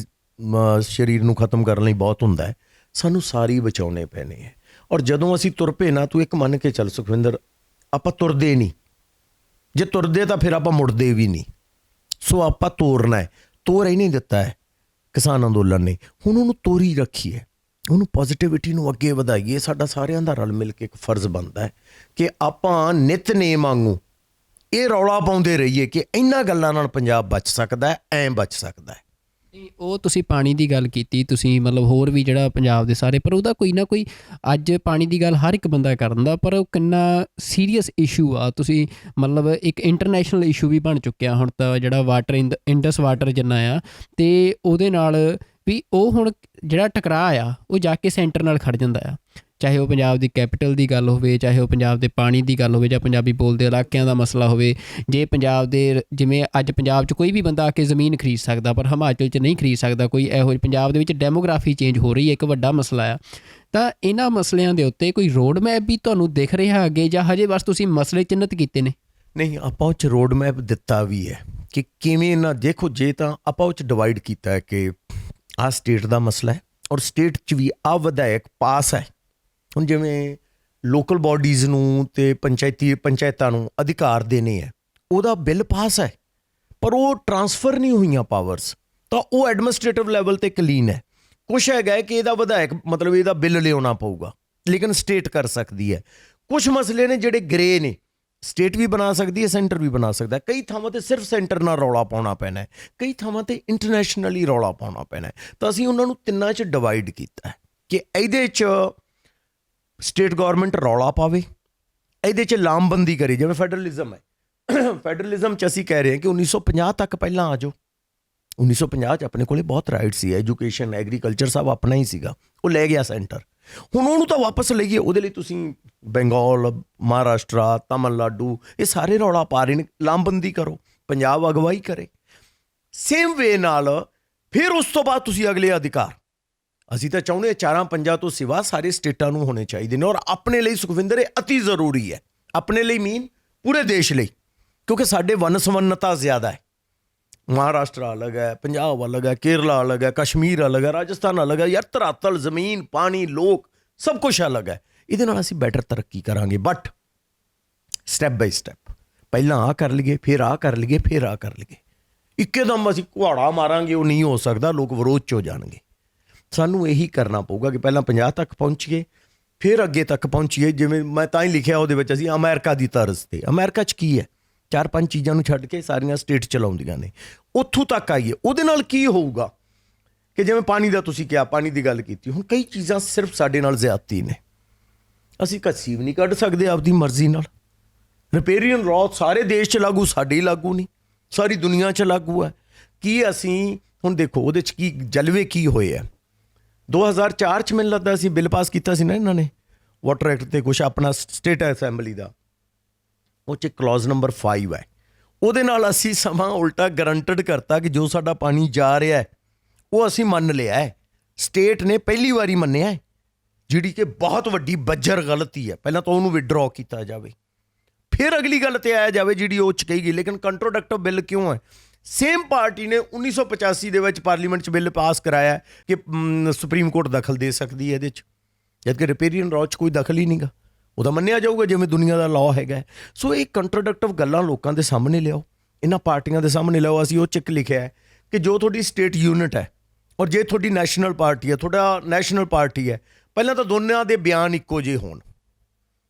ਸਰੀਰ ਨੂੰ ਖਤਮ ਕਰਨ ਲਈ ਬਹੁਤ ਹੁੰਦਾ ਹੈ। ਸਾਨੂੰ ਸਾਰੇ ਬਚਾਉਣੇ ਪੈਣੇ ਹੈ। ਔਰ ਜਦੋਂ ਅਸੀਂ ਤੁਰ ਪਏ ਨਾ, ਤੂੰ ਇੱਕ ਮੰਨ ਕੇ ਚੱਲ ਸੁਖਵਿੰਦਰ, ਆਪਾਂ ਤੁਰਦੇ ਨਹੀਂ। ਜੇ ਤੁਰਦੇ ਤਾਂ ਫਿਰ ਆਪਾਂ ਮੁੜਦੇ ਵੀ ਨਹੀਂ। ਸੋ ਆਪਾਂ ਤੋਰਨਾ ਹੈ। ਤੋਰ ਹੀ ਨਹੀਂ ਦਿੱਤਾ ਹੈ ਕਿਸਾਨ ਅੰਦੋਲਨ ਨੇ, ਹੁਣ ਉਹਨੂੰ ਤੋਰੀ ਰੱਖੀਏ, ਉਹਨੂੰ ਪੋਜ਼ਿਟਿਵਿਟੀ ਨੂੰ ਅੱਗੇ ਵਧਾਈਏ। ਸਾਡਾ ਸਾਰਿਆਂ ਦਾ ਰਲ ਮਿਲ ਕੇ ਇੱਕ ਫਰਜ਼ ਬਣਦਾ ਹੈ ਕਿ ਆਪਾਂ ਨਿਤਨੇਮ ਵਾਂਗੂ ਇਹ ਰੌਲਾ ਪਾਉਂਦੇ ਰਹੀਏ ਕਿ ਇਹਨਾਂ ਗੱਲਾਂ ਨਾਲ ਪੰਜਾਬ ਬਚ ਸਕਦਾ ਹੈ, ਐਂ ਬਚ ਸਕਦਾ ਹੈ। ਉਹ ਤੁਸੀਂ ਪਾਣੀ ਦੀ ਗੱਲ ਕੀਤੀ, ਤੁਸੀਂ ਮਤਲਬ ਹੋਰ ਵੀ ਜਿਹੜਾ ਪੰਜਾਬ ਦੇ ਸਾਰੇ, ਪਰ ਉਹਦਾ ਕੋਈ ਨਾ ਕੋਈ, ਅੱਜ ਪਾਣੀ ਦੀ ਗੱਲ ਹਰ ਇੱਕ ਬੰਦਾ ਕਰਦਾ, ਪਰ ਉਹ ਕਿੰਨਾ ਸੀਰੀਅਸ ਇਸ਼ੂ ਆ। ਤੁਸੀਂ ਮਤਲਬ ਇੱਕ ਇੰਟਰਨੈਸ਼ਨਲ ਇਸ਼ੂ ਵੀ ਬਣ ਚੁੱਕਿਆ ਹੁਣ ਤਾਂ, ਜਿਹੜਾ ਵਾਟਰ ਇੰਡਸ ਵਾਟਰ ਜਿੰਨਾ ਆ, ਅਤੇ ਉਹਦੇ ਨਾਲ ਵੀ ਉਹ ਹੁਣ ਜਿਹੜਾ ਟਕਰਾਅ ਆ ਉਹ ਜਾ ਕੇ ਸੈਂਟਰ ਨਾਲ ਖੜ ਜਾਂਦਾ ਆ। ਚਾਹੇ ਉਹ ਪੰਜਾਬ ਦੀ ਕੈਪੀਟਲ ਦੀ ਗੱਲ ਹੋਵੇ, ਚਾਹੇ ਉਹ ਪੰਜਾਬ ਦੇ ਪਾਣੀ ਦੀ ਗੱਲ ਹੋਵੇ, ਜਾਂ ਪੰਜਾਬੀ ਬੋਲਦੇ ਇਲਾਕਿਆਂ ਦਾ ਮਸਲਾ ਹੋਵੇ। ਜੇ ਪੰਜਾਬ ਦੇ, ਜਿਵੇਂ ਅੱਜ ਪੰਜਾਬ 'ਚ ਕੋਈ ਵੀ ਬੰਦਾ ਆ ਕੇ ਜ਼ਮੀਨ ਖਰੀਦ ਸਕਦਾ, ਪਰ ਹਿਮਾਚਲ 'ਚ ਨਹੀਂ ਖਰੀਦ ਸਕਦਾ ਕੋਈ। ਇਹੋ ਜਿਹੇ ਪੰਜਾਬ ਦੇ ਵਿੱਚ ਡੈਮੋਗ੍ਰਾਫੀ ਚੇਂਜ ਹੋ ਰਹੀ ਹੈ, ਇੱਕ ਵੱਡਾ ਮਸਲਾ ਆ। ਤਾਂ ਇਹਨਾਂ ਮਸਲਿਆਂ ਦੇ ਉੱਤੇ ਕੋਈ ਰੋਡ ਮੈਪ ਵੀ ਤੁਹਾਨੂੰ ਦਿਖ ਰਿਹਾ ਅੱਗੇ, ਜਾਂ ਹਜੇ ਬਸ ਤੁਸੀਂ ਮਸਲੇ ਚਿੰਨ੍ਹਿਤ ਕੀਤੇ ਨੇ? ਨਹੀਂ, ਆਪਾਂ ਉਹ 'ਚ ਰੋਡ ਮੈਪ ਦਿੱਤਾ ਵੀ ਹੈ ਕਿ ਕਿਵੇਂ ਨਾ, ਦੇਖੋ ਜੇ ਤਾਂ ਆਪਾਂ ਉਹ 'ਚ ਡਿਵਾਈਡ ਕੀਤਾ ਹੈ ਕਿ ਆਹ ਸਟੇਟ ਦਾ ਮਸਲਾ ਹੈ, ਔਰ ਸਟੇਟ 'ਚ ਵੀ ਆਹ ਵਿਧਾਇਕ ਪਾਸ ਹੈ। ਹੁਣ ਜਿਵੇਂ ਲੋਕਲ ਬਾਡੀਜ਼ ਨੂੰ ਤੇ ਪੰਚਾਇਤਾਂ ਨੂੰ ਅਧਿਕਾਰ ਦੇਣੇ ਹੈ, ਉਹਦਾ ਬਿੱਲ ਪਾਸ ਹੈ, ਪਰ ਉਹ ਟਰਾਂਸਫਰ ਨਹੀਂ ਹੋਈਆਂ ਪਾਵਰਸ, ਤਾਂ ਉਹ ਐਡਮਿਨਿਸਟ੍ਰੇਟਿਵ ਲੈਵਲ ਤੇ ਕਲੀਨ ਹੈ। ਕੁਛ ਹੈਗਾ ਕਿ ਇਹਦਾ ਵਿਧਾਇਕ ਮਤਲਬ ਇਹਦਾ ਬਿੱਲ ਲਿਆਉਣਾ ਪਊਗਾ, ਲੇਕਿਨ ਸਟੇਟ ਕਰ ਸਕਦੀ ਹੈ। ਕੁਛ ਮਸਲੇ ਨੇ ਜਿਹੜੇ ਗ੍ਰੇ ਨੇ, ਸਟੇਟ ਵੀ ਬਣਾ ਸਕਦੀ ਹੈ, ਸੈਂਟਰ ਵੀ ਬਣਾ ਸਕਦਾ। ਕਈ ਥਾਵਾਂ ਤੇ ਸਿਰਫ ਸੈਂਟਰ ਨਾਲ ਰੌਲਾ ਪਾਉਣਾ ਪੈਣਾ ਹੈ, ਕਈ ਥਾਵਾਂ ਤੇ ਇੰਟਰਨੈਸ਼ਨਲੀ ਰੌਲਾ ਪਾਉਣਾ ਪੈਣਾ ਹੈ। ਤਾਂ ਅਸੀਂ ਉਹਨਾਂ ਨੂੰ ਤਿੰਨਾਂ 'ਚ ਡਿਵਾਈਡ ਕੀਤਾ ਹੈ ਕਿ ਇਹਦੇ 'ਚ ਸਟੇਟ ਗੌਰਮੈਂਟ ਰੌਲਾ ਪਾਵੇ, ਇਹਦੇ 'ਚ ਲਾਮਬੰਦੀ ਕਰੇ। ਜਿਵੇਂ ਫੈਡਰਲਿਜ਼ਮ ਹੈ, ਫੈਡਰਲਿਜ਼ਮ 'ਚ ਅਸੀਂ ਕਹਿ ਰਹੇ ਹਾਂ ਕਿ 1950 ਤੱਕ ਪਹਿਲਾਂ ਆ ਜਾਓ। 1950 'ਚ ਆਪਣੇ ਕੋਲੇ ਬਹੁਤ ਰਾਈਟ ਸੀ, ਐਜੂਕੇਸ਼ਨ, ਐਗਰੀਕਲਚਰ ਸਭ ਆਪਣਾ ਹੀ ਸੀਗਾ, ਉਹ ਲੈ ਗਿਆ ਸੈਂਟਰ। ਹੁਣ ਉਹਨੂੰ ਤਾਂ ਵਾਪਸ ਲਈਏ। ਉਹਦੇ ਲਈ ਤੁਸੀਂ ਬੰਗਾਲ, ਮਹਾਰਾਸ਼ਟਰਾ, ਤਮਿਲਨਾਡੂ, ਇਹ ਸਾਰੇ ਰੌਲਾ ਪਾ ਰਹੇ ਨੇ, ਲਾਮਬੰਦੀ ਕਰੋ, ਪੰਜਾਬ ਅਗਵਾਈ ਕਰੇ। ਸੇਮ ਵੇ ਨਾਲ ਫਿਰ ਉਸ ਤੋਂ ਬਾਅਦ ਤੁਸੀਂ ਅਗਲੇ ਅਧਿਕਾਰ, ਅਸੀਂ ਤਾਂ ਚਾਹੁੰਦੇ ਹਾਂ 4-5 ਤੋਂ ਸਿਵਾ ਸਾਰੇ ਸਟੇਟਾਂ ਨੂੰ ਹੋਣੇ ਚਾਹੀਦੇ ਨੇ। ਔਰ ਆਪਣੇ ਲਈ ਸੁਖਵਿੰਦਰ ਇਹ ਅਤੀ ਜ਼ਰੂਰੀ ਹੈ, ਆਪਣੇ ਲਈ ਮੀਨ ਪੂਰੇ ਦੇਸ਼ ਲਈ, ਕਿਉਂਕਿ ਸਾਡੇ ਵੰਨ-ਸੁਵੰਨਤਾ ਜ਼ਿਆਦਾ ਹੈ। ਮਹਾਰਾਸ਼ਟਰ ਅਲੱਗ ਹੈ, ਪੰਜਾਬ ਅਲੱਗ ਹੈ, ਕੇਰਲਾ ਅਲੱਗ ਹੈ, ਕਸ਼ਮੀਰ ਅਲੱਗ ਹੈ, ਰਾਜਸਥਾਨ ਅਲੱਗ ਹੈ। ਯਾਰ ਧਰਾਤਲ, ਜ਼ਮੀਨ, ਪਾਣੀ, ਲੋਕ ਸਭ ਕੁਛ ਅਲੱਗ ਹੈ। ਇਹਦੇ ਨਾਲ ਅਸੀਂ ਬੈਟਰ ਤਰੱਕੀ ਕਰਾਂਗੇ, ਬਟ ਸਟੈਪ ਬਾਈ ਸਟੈਪ। ਪਹਿਲਾਂ ਆਹ ਕਰ ਲਈਏ, ਫਿਰ ਆਹ ਕਰ ਲਈਏ, ਫਿਰ ਆਹ ਕਰ ਲਈਏ। ਇੱਕਦਮ ਅਸੀਂ ਕੁਹਾੜਾ ਮਾਰਾਂਗੇ, ਉਹ ਨਹੀਂ ਹੋ ਸਕਦਾ, ਲੋਕ ਵਿਰੋਧ 'ਚ ਹੋ ਜਾਣਗੇ। ਸਾਨੂੰ ਇਹੀ ਕਰਨਾ ਪਊਗਾ ਕਿ ਪਹਿਲਾਂ 50 ਤੱਕ ਪਹੁੰਚੀਏ, ਫਿਰ ਅੱਗੇ ਤੱਕ ਪਹੁੰਚੀਏ। ਜਿਵੇਂ ਮੈਂ ਤਾਂ ਹੀ ਲਿਖਿਆ ਉਹਦੇ ਵਿੱਚ, ਅਸੀਂ ਅਮਰੀਕਾ ਦੀ ਤਰਜ਼ 'ਤੇ। ਅਮਰੀਕਾ 'ਚ ਕੀ ਹੈ, 4-5 ਚੀਜ਼ਾਂ ਨੂੰ ਛੱਡ ਕੇ ਸਾਰੀਆਂ ਸਟੇਟ ਚਲਾਉਂਦੀਆਂ ਨੇ, ਉੱਥੋਂ ਤੱਕ ਆਈਏ। ਉਹਦੇ ਨਾਲ ਕੀ ਹੋਊਗਾ ਕਿ ਜਿਵੇਂ ਪਾਣੀ ਦਾ ਤੁਸੀਂ ਕਿਹਾ, ਪਾਣੀ ਦੀ ਗੱਲ ਕੀਤੀ, ਹੁਣ ਕਈ ਚੀਜ਼ਾਂ ਸਿਰਫ ਸਾਡੇ ਨਾਲ ਜ਼ਿਆਦਤੀ ਨੇ। ਅਸੀਂ ਕੱਸੀ ਵੀ ਨਹੀਂ ਕੱਢ ਸਕਦੇ ਆਪਦੀ ਮਰਜ਼ੀ ਨਾਲ। ਰਿਪੇਰੀਅਨ ਲਾਅ ਸਾਰੇ ਦੇਸ਼ 'ਚ ਲਾਗੂ, ਸਾਡੇ ਹੀ ਲਾਗੂ ਨਹੀਂ, ਸਾਰੀ ਦੁਨੀਆ 'ਚ ਲਾਗੂ ਹੈ। ਕੀ ਅਸੀਂ ਹੁਣ ਦੇਖੋ ਉਹਦੇ 'ਚ ਕੀ ਜਲਵੇ ਕੀ ਹੋਏ ਆ। 2004 'ਚ ਮੈਨੂੰ ਲੱਗਦਾ ਅਸੀਂ ਬਿੱਲ ਪਾਸ ਕੀਤਾ ਸੀ ਨਾ ਇਹਨਾਂ ਨੇ, ਵਾਟਰ ਐਕਟ 'ਤੇ ਕੁਛ ਆਪਣਾ ਸਟੇਟ ਅਸੈਂਬਲੀ ਦਾ, ਉਹ 'ਚ ਕਲੌਜ਼ ਨੰਬਰ 5 ਹੈ। ਉਹਦੇ ਨਾਲ ਅਸੀਂ ਸਮਾਂ ਉਲਟਾ ਗਰੰਟਡ ਕਰਤਾ ਕਿ ਜੋ ਸਾਡਾ ਪਾਣੀ ਜਾ ਰਿਹਾ ਹੈ ਉਹ ਅਸੀਂ ਮੰਨ ਲਿਆ ਹੈ। ਸਟੇਟ ਨੇ ਪਹਿਲੀ ਵਾਰੀ ਮੰਨਿਆ ਹੈ, ਜਿਹੜੀ ਕਿ ਬਹੁਤ ਵੱਡੀ ਬੱਜਰ ਗਲਤੀ ਹੈ। ਪਹਿਲਾਂ ਤਾਂ ਉਹਨੂੰ ਵਿਡਰਾਅ ਕੀਤਾ ਜਾਵੇ, ਫਿਰ ਅਗਲੀ ਗੱਲ 'ਤੇ ਆਇਆ ਜਾਵੇ ਜਿਹੜੀ ਉਹ 'ਚ ਕਹੀ ਗਈ। ਲੇਕਿਨ ਕੰਟਰੋਡਕਟਿਵ ਬਿੱਲ ਕਿਉਂ ਹੈ? ਸੇਮ ਪਾਰਟੀ ਨੇ 1985 ਦੇ ਵਿੱਚ ਪਾਰਲੀਮੈਂਟ 'ਚ ਬਿੱਲ ਪਾਸ ਕਰਾਇਆ ਕਿ ਸੁਪਰੀਮ ਕੋਰਟ ਦਖਲ ਦੇ ਸਕਦੀ ਹੈ ਇਹਦੇ 'ਚ, ਜਦਕਿ ਰਿਪੇਰੀਅਨ ਲਾਅ 'ਚ ਕੋਈ ਦਖਲ ਹੀ ਨਹੀਂਗਾ। ਉਹਦਾ ਮੰਨਿਆ ਜਾਊਗਾ ਜਿਵੇਂ ਦੁਨੀਆ ਦਾ ਲਾਅ ਹੈਗਾ। ਸੋ ਇਹ ਕੰਟਰੋਡਕਟਿਵ ਗੱਲਾਂ ਲੋਕਾਂ ਦੇ ਸਾਹਮਣੇ ਲਿਆਓ, ਇਹਨਾਂ ਪਾਰਟੀਆਂ ਦੇ ਸਾਹਮਣੇ ਲਿਆਓ। ਅਸੀਂ ਉਹ 'ਚ ਇੱਕ ਲਿਖਿਆ ਹੈ ਕਿ ਜੋ ਤੁਹਾਡੀ ਸਟੇਟ ਯੂਨਿਟ ਹੈ ਔਰ ਜੇ ਤੁਹਾਡੀ ਨੈਸ਼ਨਲ ਪਾਰਟੀ ਹੈ, ਤੁਹਾਡਾ ਨੈਸ਼ਨਲ ਪਾਰਟੀ ਹੈ, ਪਹਿਲਾਂ ਤਾਂ ਦੋਨਾਂ ਦੇ ਬਿਆਨ ਇੱਕੋ ਜਿਹੇ ਹੋਣ।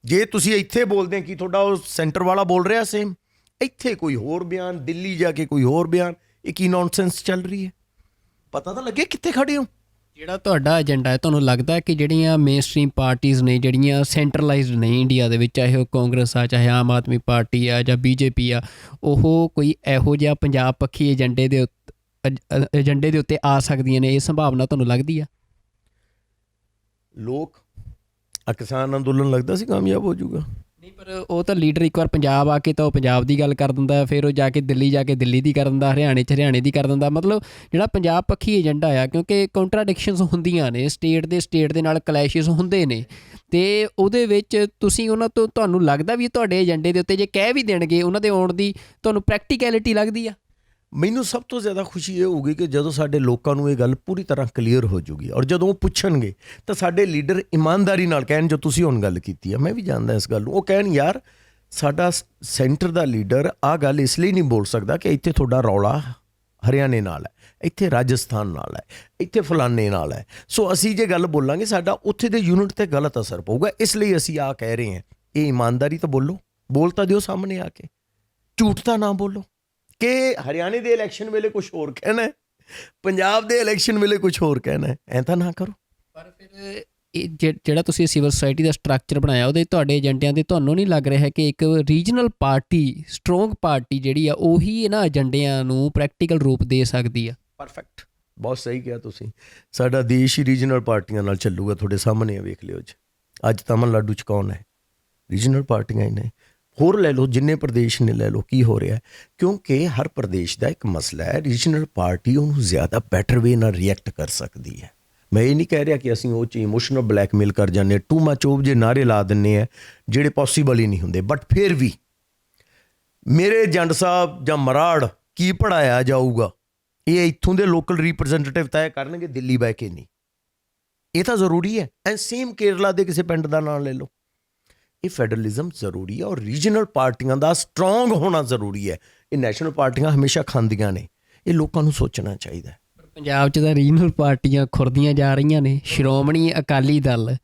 ਜੇ ਤੁਸੀਂ ਇੱਥੇ ਬੋਲਦੇ ਕਿ ਤੁਹਾਡਾ ਉਹ ਸੈਂਟਰ ਵਾਲਾ ਬੋਲ ਰਿਹਾ ਸੇਮ, ਇੱਥੇ ਕੋਈ ਹੋਰ ਬਿਆਨ, ਦਿੱਲੀ ਜਾ ਕੇ ਕੋਈ ਹੋਰ ਬਿਆਨ, ਇਹ ਕੀ ਨੌਨਸੈਂਸ ਚੱਲ ਰਹੀ ਹੈ? ਪਤਾ ਤਾਂ ਲੱਗੇ ਕਿੱਥੇ ਖੜੇ ਹੋ। ਜਿਹੜਾ ਤੁਹਾਡਾ ਏਜੰਡਾ ਹੈ, ਤੁਹਾਨੂੰ ਲੱਗਦਾ ਕਿ ਜਿਹੜੀਆਂ ਮੇਨ ਸਟ੍ਰੀਮ ਪਾਰਟੀਆਂ ਨੇ, ਜਿਹੜੀਆਂ ਸੈਂਟਰਲਾਈਜ਼ਡ ਨੇ ਇੰਡੀਆ ਦੇ ਵਿੱਚ, ਚਾਹੇ ਉਹ ਕਾਂਗਰਸ ਆ, ਚਾਹੇ ਆਮ ਆਦਮੀ ਪਾਰਟੀ ਆ, ਜਾਂ BJP ਆ, ਉਹ ਕੋਈ ਇਹੋ ਜਿਹਾ ਪੰਜਾਬ ਪੱਖੀ ਏਜੰਡੇ ਦੇ ਉੱਤੇ ਆ ਸਕਦੀਆਂ ਨੇ? ਇਹ ਸੰਭਾਵਨਾ ਤੁਹਾਨੂੰ ਲੱਗਦੀ ਆ? ਲੋਕ ਕਿਸਾਨ ਅੰਦੋਲਨ ਲੱਗਦਾ ਸੀ ਕਾਮਯਾਬ ਹੋ ਜਾਊਗਾ? ਨਹੀਂ, ਪਰ ਉਹ ਤਾਂ ਲੀਡਰ ਇੱਕ ਵਾਰ ਪੰਜਾਬ ਆ ਕੇ ਤਾਂ ਉਹ ਪੰਜਾਬ ਦੀ ਗੱਲ ਕਰ ਦਿੰਦਾ, ਫਿਰ ਉਹ ਜਾ ਕੇ ਦਿੱਲੀ ਦੀ ਕਰ ਦਿੰਦਾ, ਹਰਿਆਣੇ ਦੀ ਕਰ ਦਿੰਦਾ। ਮਤਲਬ ਜਿਹੜਾ ਪੰਜਾਬ ਪੱਖੀ ਏਜੰਡਾ ਆ, ਕਿਉਂਕਿ ਕੰਟਰਾਡਿਕਸ਼ਨਸ ਹੁੰਦੀਆਂ ਨੇ, ਸਟੇਟ ਦੇ ਨਾਲ ਕਲੈਸ਼ਿਸ ਹੁੰਦੇ ਨੇ, ਅਤੇ ਉਹਦੇ ਵਿੱਚ ਤੁਸੀਂ ਉਹਨਾਂ ਤੋਂ, ਤੁਹਾਨੂੰ ਲੱਗਦਾ ਵੀ ਤੁਹਾਡੇ ਏਜੰਡੇ ਦੇ ਉੱਤੇ ਜੇ ਕਹਿ ਵੀ ਦੇਣਗੇ, ਉਹਨਾਂ ਦੇ ਆਉਣ ਦੀ ਤੁਹਾਨੂੰ ਪ੍ਰੈਕਟੀਕੈਲਿਟੀ ਲੱਗਦੀ ਆ? ਮੈਨੂੰ ਸਭ ਤੋਂ ਜ਼ਿਆਦਾ ਖੁਸ਼ੀ ਇਹ ਹੋਊਗੀ ਕਿ ਜਦੋਂ ਸਾਡੇ ਲੋਕਾਂ ਨੂੰ ਇਹ ਗੱਲ ਪੂਰੀ ਤਰ੍ਹਾਂ ਕਲੀਅਰ ਹੋ ਜੂਗੀ, ਔਰ ਜਦੋਂ ਉਹ ਪੁੱਛਣਗੇ ਤਾਂ ਸਾਡੇ ਲੀਡਰ ਇਮਾਨਦਾਰੀ ਨਾਲ ਕਹਿਣ, ਜੋ ਤੁਸੀਂ ਹੁਣ ਗੱਲ ਕੀਤੀ ਆ, ਮੈਂ ਵੀ ਜਾਣਦਾ ਇਸ ਗੱਲ ਨੂੰ, ਉਹ ਕਹਿਣ ਯਾਰ ਸਾਡਾ ਸੈਂਟਰ ਦਾ ਲੀਡਰ ਆਹ ਗੱਲ ਇਸ ਲਈ ਨਹੀਂ ਬੋਲ ਸਕਦਾ ਕਿ ਇੱਥੇ ਤੁਹਾਡਾ ਰੌਲਾ ਹਰਿਆਣੇ ਨਾਲ ਹੈ, ਇੱਥੇ ਰਾਜਸਥਾਨ ਨਾਲ ਹੈ, ਇੱਥੇ ਫਲਾਣੇ ਨਾਲ ਹੈ, ਸੋ ਅਸੀਂ ਜੇ ਗੱਲ ਬੋਲਾਂਗੇ ਸਾਡਾ ਉੱਥੇ ਦੇ ਯੂਨਿਟ 'ਤੇ ਗਲਤ ਅਸਰ ਪਊਗਾ, ਇਸ ਲਈ ਅਸੀਂ ਆਹ ਕਹਿ ਰਹੇ ਹਾਂ। ਇਹ ਇਮਾਨਦਾਰੀ ਤਾਂ ਬੋਲੋ, ਬੋਲ ਤਾਂ ਦਿਓ ਸਾਹਮਣੇ ਆ ਕੇ, ਝੂਠ ਤਾਂ ਨਾ ਬੋਲੋ ਕਿ ਹਰਿਆਣੇ ਦੇ ਇਲੈਕਸ਼ਨ ਵੇਲੇ ਕੁਝ ਹੋਰ ਕਹਿਣਾ ਹੈ, ਪੰਜਾਬ ਦੇ ਇਲੈਕਸ਼ਨ ਵੇਲੇ ਕੁਝ ਹੋਰ ਕਹਿਣਾ ਹੈ, ਐਂ ਤਾਂ ਨਾ ਕਰੋ। ਪਰ ਫਿਰ ਇਹ ਜਿਹੜਾ ਤੁਸੀਂ ਸਿਵਲ ਸੁਸਾਇਟੀ ਦਾ ਸਟਰਕਚਰ ਬਣਾਇਆ, ਉਹਦੇ ਤੁਹਾਡੇ ਏਜੰਡਿਆਂ ਦੇ ਤੁਹਾਨੂੰ ਨਹੀਂ ਲੱਗ ਰਿਹਾ ਕਿ ਇੱਕ ਰੀਜਨਲ ਪਾਰਟੀ, ਸਟਰੋਂਗ ਪਾਰਟੀ ਜਿਹੜੀ ਆ ਉਹੀ ਇਹਨਾਂ ਏਜੰਡਿਆਂ ਨੂੰ ਪ੍ਰੈਕਟੀਕਲ ਰੂਪ ਦੇ ਸਕਦੀ ਆ? ਪਰਫੈਕਟ, ਬਹੁਤ ਸਹੀ ਕਿਹਾ ਤੁਸੀਂ। ਸਾਡਾ ਦੇਸ਼ ਹੀ ਰੀਜਨਲ ਪਾਰਟੀਆਂ ਨਾਲ ਚੱਲੂਗਾ, ਤੁਹਾਡੇ ਸਾਹਮਣੇ ਆ, ਵੇਖ ਲਿਓ ਜੀ। ਅੱਜ ਤਮਿਲਨਾਡੂ 'ਚ ਕੌਣ ਹੈ? ਰੀਜਨਲ ਪਾਰਟੀਆਂ ਹੀ ਨੇ। ਹੋਰ ਲੈ ਲਓ, ਜਿੰਨੇ ਪ੍ਰਦੇਸ਼ ਨੇ ਲੈ ਲਓ, ਕੀ ਹੋ ਰਿਹਾ? ਕਿਉਂਕਿ ਹਰ ਪ੍ਰਦੇਸ਼ ਦਾ ਇੱਕ ਮਸਲਾ ਹੈ, ਰੀਜਨਲ ਪਾਰਟੀ ਉਹਨੂੰ ਜ਼ਿਆਦਾ ਬੈਟਰ ਵੇ ਨਾਲ ਰਿਐਕਟ ਕਰ ਸਕਦੀ ਹੈ। ਮੈਂ ਇਹ ਨਹੀਂ ਕਹਿ ਰਿਹਾ ਕਿ ਅਸੀਂ ਉਹ 'ਚ ਇਮੋਸ਼ਨਲ ਬਲੈਕਮੇਲ ਕਰ ਜਾਂਦੇ, ਟੂ ਮਚ ਉਹ ਜੇ ਨਾਅਰੇ ਲਾ ਦਿੰਦੇ ਆ ਜਿਹੜੇ ਪੋਸੀਬਲ ਹੀ ਨਹੀਂ ਹੁੰਦੇ। ਬਟ ਫਿਰ ਵੀ ਮੇਰੇ ਜੰਡ ਸਾਹਿਬ ਜਾਂ ਮਰਾੜ ਕੀ ਪੜ੍ਹਾਇਆ ਜਾਊਗਾ, ਇਹ ਇੱਥੋਂ ਦੇ ਲੋਕਲ ਰਿਪਰੈਜ਼ੈਂਟੇਟਿਵ ਤੈਅ ਕਰਨਗੇ, ਦਿੱਲੀ ਬਹਿ ਕੇ ਨਹੀਂ। ਇਹ ਤਾਂ ਜ਼ਰੂਰੀ ਹੈ। ਐਂਡ ਸੇਮ ਕੇਰਲਾ ਦੇ ਕਿਸੇ ਪਿੰਡ ਦਾ ਨਾਂ ਲੈ ਲਓ। ਇਹ ਫੈਡਰਲਿਜ਼ਮ ਜ਼ਰੂਰੀ ਹੈ, ਔਰ ਰੀਜਨਲ ਪਾਰਟੀਆਂ ਦਾ ਸਟਰੋਂਗ ਹੋਣਾ ਜ਼ਰੂਰੀ ਹੈ। ਇਹ ਨੈਸ਼ਨਲ ਪਾਰਟੀਆਂ ਹਮੇਸ਼ਾ ਖਾਂਦੀਆਂ ਨੇ, ਇਹ ਲੋਕਾਂ ਨੂੰ ਸੋਚਣਾ ਚਾਹੀਦਾ। ਪੰਜਾਬ 'ਚ ਤਾਂ ਰੀਜਨਲ ਪਾਰਟੀਆਂ ਖੁਰਦੀਆਂ ਜਾ ਰਹੀਆਂ ਨੇ। ਸ਼੍ਰੋਮਣੀ ਅਕਾਲੀ ਦਲ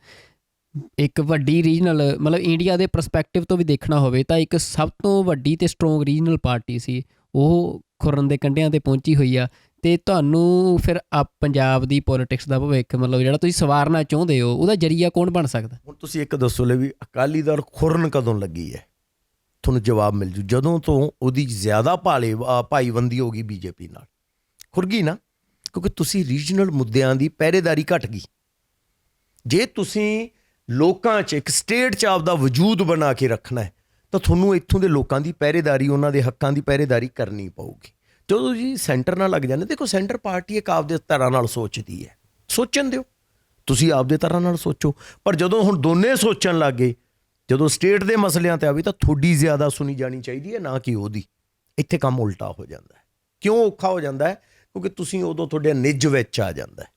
ਇੱਕ ਵੱਡੀ ਰੀਜਨਲ, ਮਤਲਬ ਇੰਡੀਆ ਦੇ ਪਰਸਪੈਕਟਿਵ ਤੋਂ ਵੀ ਦੇਖਣਾ ਹੋਵੇ ਤਾਂ ਇੱਕ ਸਭ ਤੋਂ ਵੱਡੀ ਤੇ ਸਟਰੋਂਗ ਰੀਜਨਲ ਪਾਰਟੀ ਸੀ, ਉਹ ਖੁਰਨ ਦੇ ਕੰਢਿਆਂ 'ਤੇ ਪਹੁੰਚੀ ਹੋਈ ਆ। ਅਤੇ ਤੁਹਾਨੂੰ ਫਿਰ ਪੰਜਾਬ ਦੀ ਪੋਲੀਟਿਕਸ ਦਾ ਭਵਿੱਖ, ਮਤਲਬ ਜਿਹੜਾ ਤੁਸੀਂ ਸਵਾਰਨਾ ਚਾਹੁੰਦੇ ਹੋ, ਉਹਦਾ ਜ਼ਰੀਆ ਕੌਣ ਬਣ ਸਕਦਾ? ਹੁਣ ਤੁਸੀਂ ਇੱਕ ਦੱਸੋ ਲੈ ਵੀ ਅਕਾਲੀ ਦਲ ਖੁਰਨ ਕਦੋਂ ਲੱਗੀ ਹੈ? ਤੁਹਾਨੂੰ ਜਵਾਬ ਮਿਲ ਜੂ, ਜਦੋਂ ਤੋਂ ਉਹਦੀ ਜ਼ਿਆਦਾ ਭਾਈਬੰਦੀ ਹੋ ਗਈ ਬੀਜੇਪੀ ਨਾਲ, ਖੁਰ ਗਈ ਨਾ। ਕਿਉਂਕਿ ਤੁਸੀਂ ਰੀਜਨਲ ਮੁੱਦਿਆਂ ਦੀ ਪਹਿਰੇਦਾਰੀ ਘਟ ਗਈ। ਜੇ ਤੁਸੀਂ ਲੋਕਾਂ 'ਚ ਇੱਕ ਸਟੇਟ 'ਚ ਆਪਦਾ ਵਜੂਦ ਬਣਾ ਕੇ ਰੱਖਣਾ ਹੈ ਤਾਂ ਤੁਹਾਨੂੰ ਇੱਥੋਂ ਦੇ ਲੋਕਾਂ ਦੀ ਪਹਿਰੇਦਾਰੀ, ਉਹਨਾਂ ਦੇ ਹੱਕਾਂ ਦੀ ਪਹਿਰੇਦਾਰੀ ਕਰਨੀ ਪਊਗੀ। ਜਦੋਂ ਜੀ ਸੈਂਟਰ ਨਾਲ ਲੱਗ ਜਾਂਦੇ, ਦੇਖੋ ਸੈਂਟਰ ਪਾਰਟੀ ਇੱਕ ਆਪਦੇ ਤਰ੍ਹਾਂ ਨਾਲ ਸੋਚਦੀ ਹੈ, ਸੋਚਣ ਦਿਓ, ਤੁਸੀਂ ਆਪਦੇ ਤਰ੍ਹਾਂ ਨਾਲ ਸੋਚੋ। ਪਰ ਜਦੋਂ ਹੁਣ ਦੋਨੇ ਸੋਚਣ ਲੱਗ ਗਏ, ਜਦੋਂ ਸਟੇਟ ਦੇ ਮਸਲਿਆਂ 'ਤੇ ਆਵੇ ਤਾਂ ਤੁਹਾਡੀ ਜ਼ਿਆਦਾ ਸੁਣੀ ਜਾਣੀ ਚਾਹੀਦੀ ਹੈ, ਨਾ ਕਿ ਉਹਦੀ। ਇੱਥੇ ਕੰਮ ਉਲਟਾ ਹੋ ਜਾਂਦਾ ਹੈ। ਕਿਉਂ ਔਖਾ ਹੋ ਜਾਂਦਾ ਹੈ? ਕਿਉਂਕਿ ਤੁਸੀਂ ਉਦੋਂ ਤੁਹਾਡੇ ਨਿੱਜ ਵਿੱਚ ਆ ਜਾਂਦਾ ਹੈ,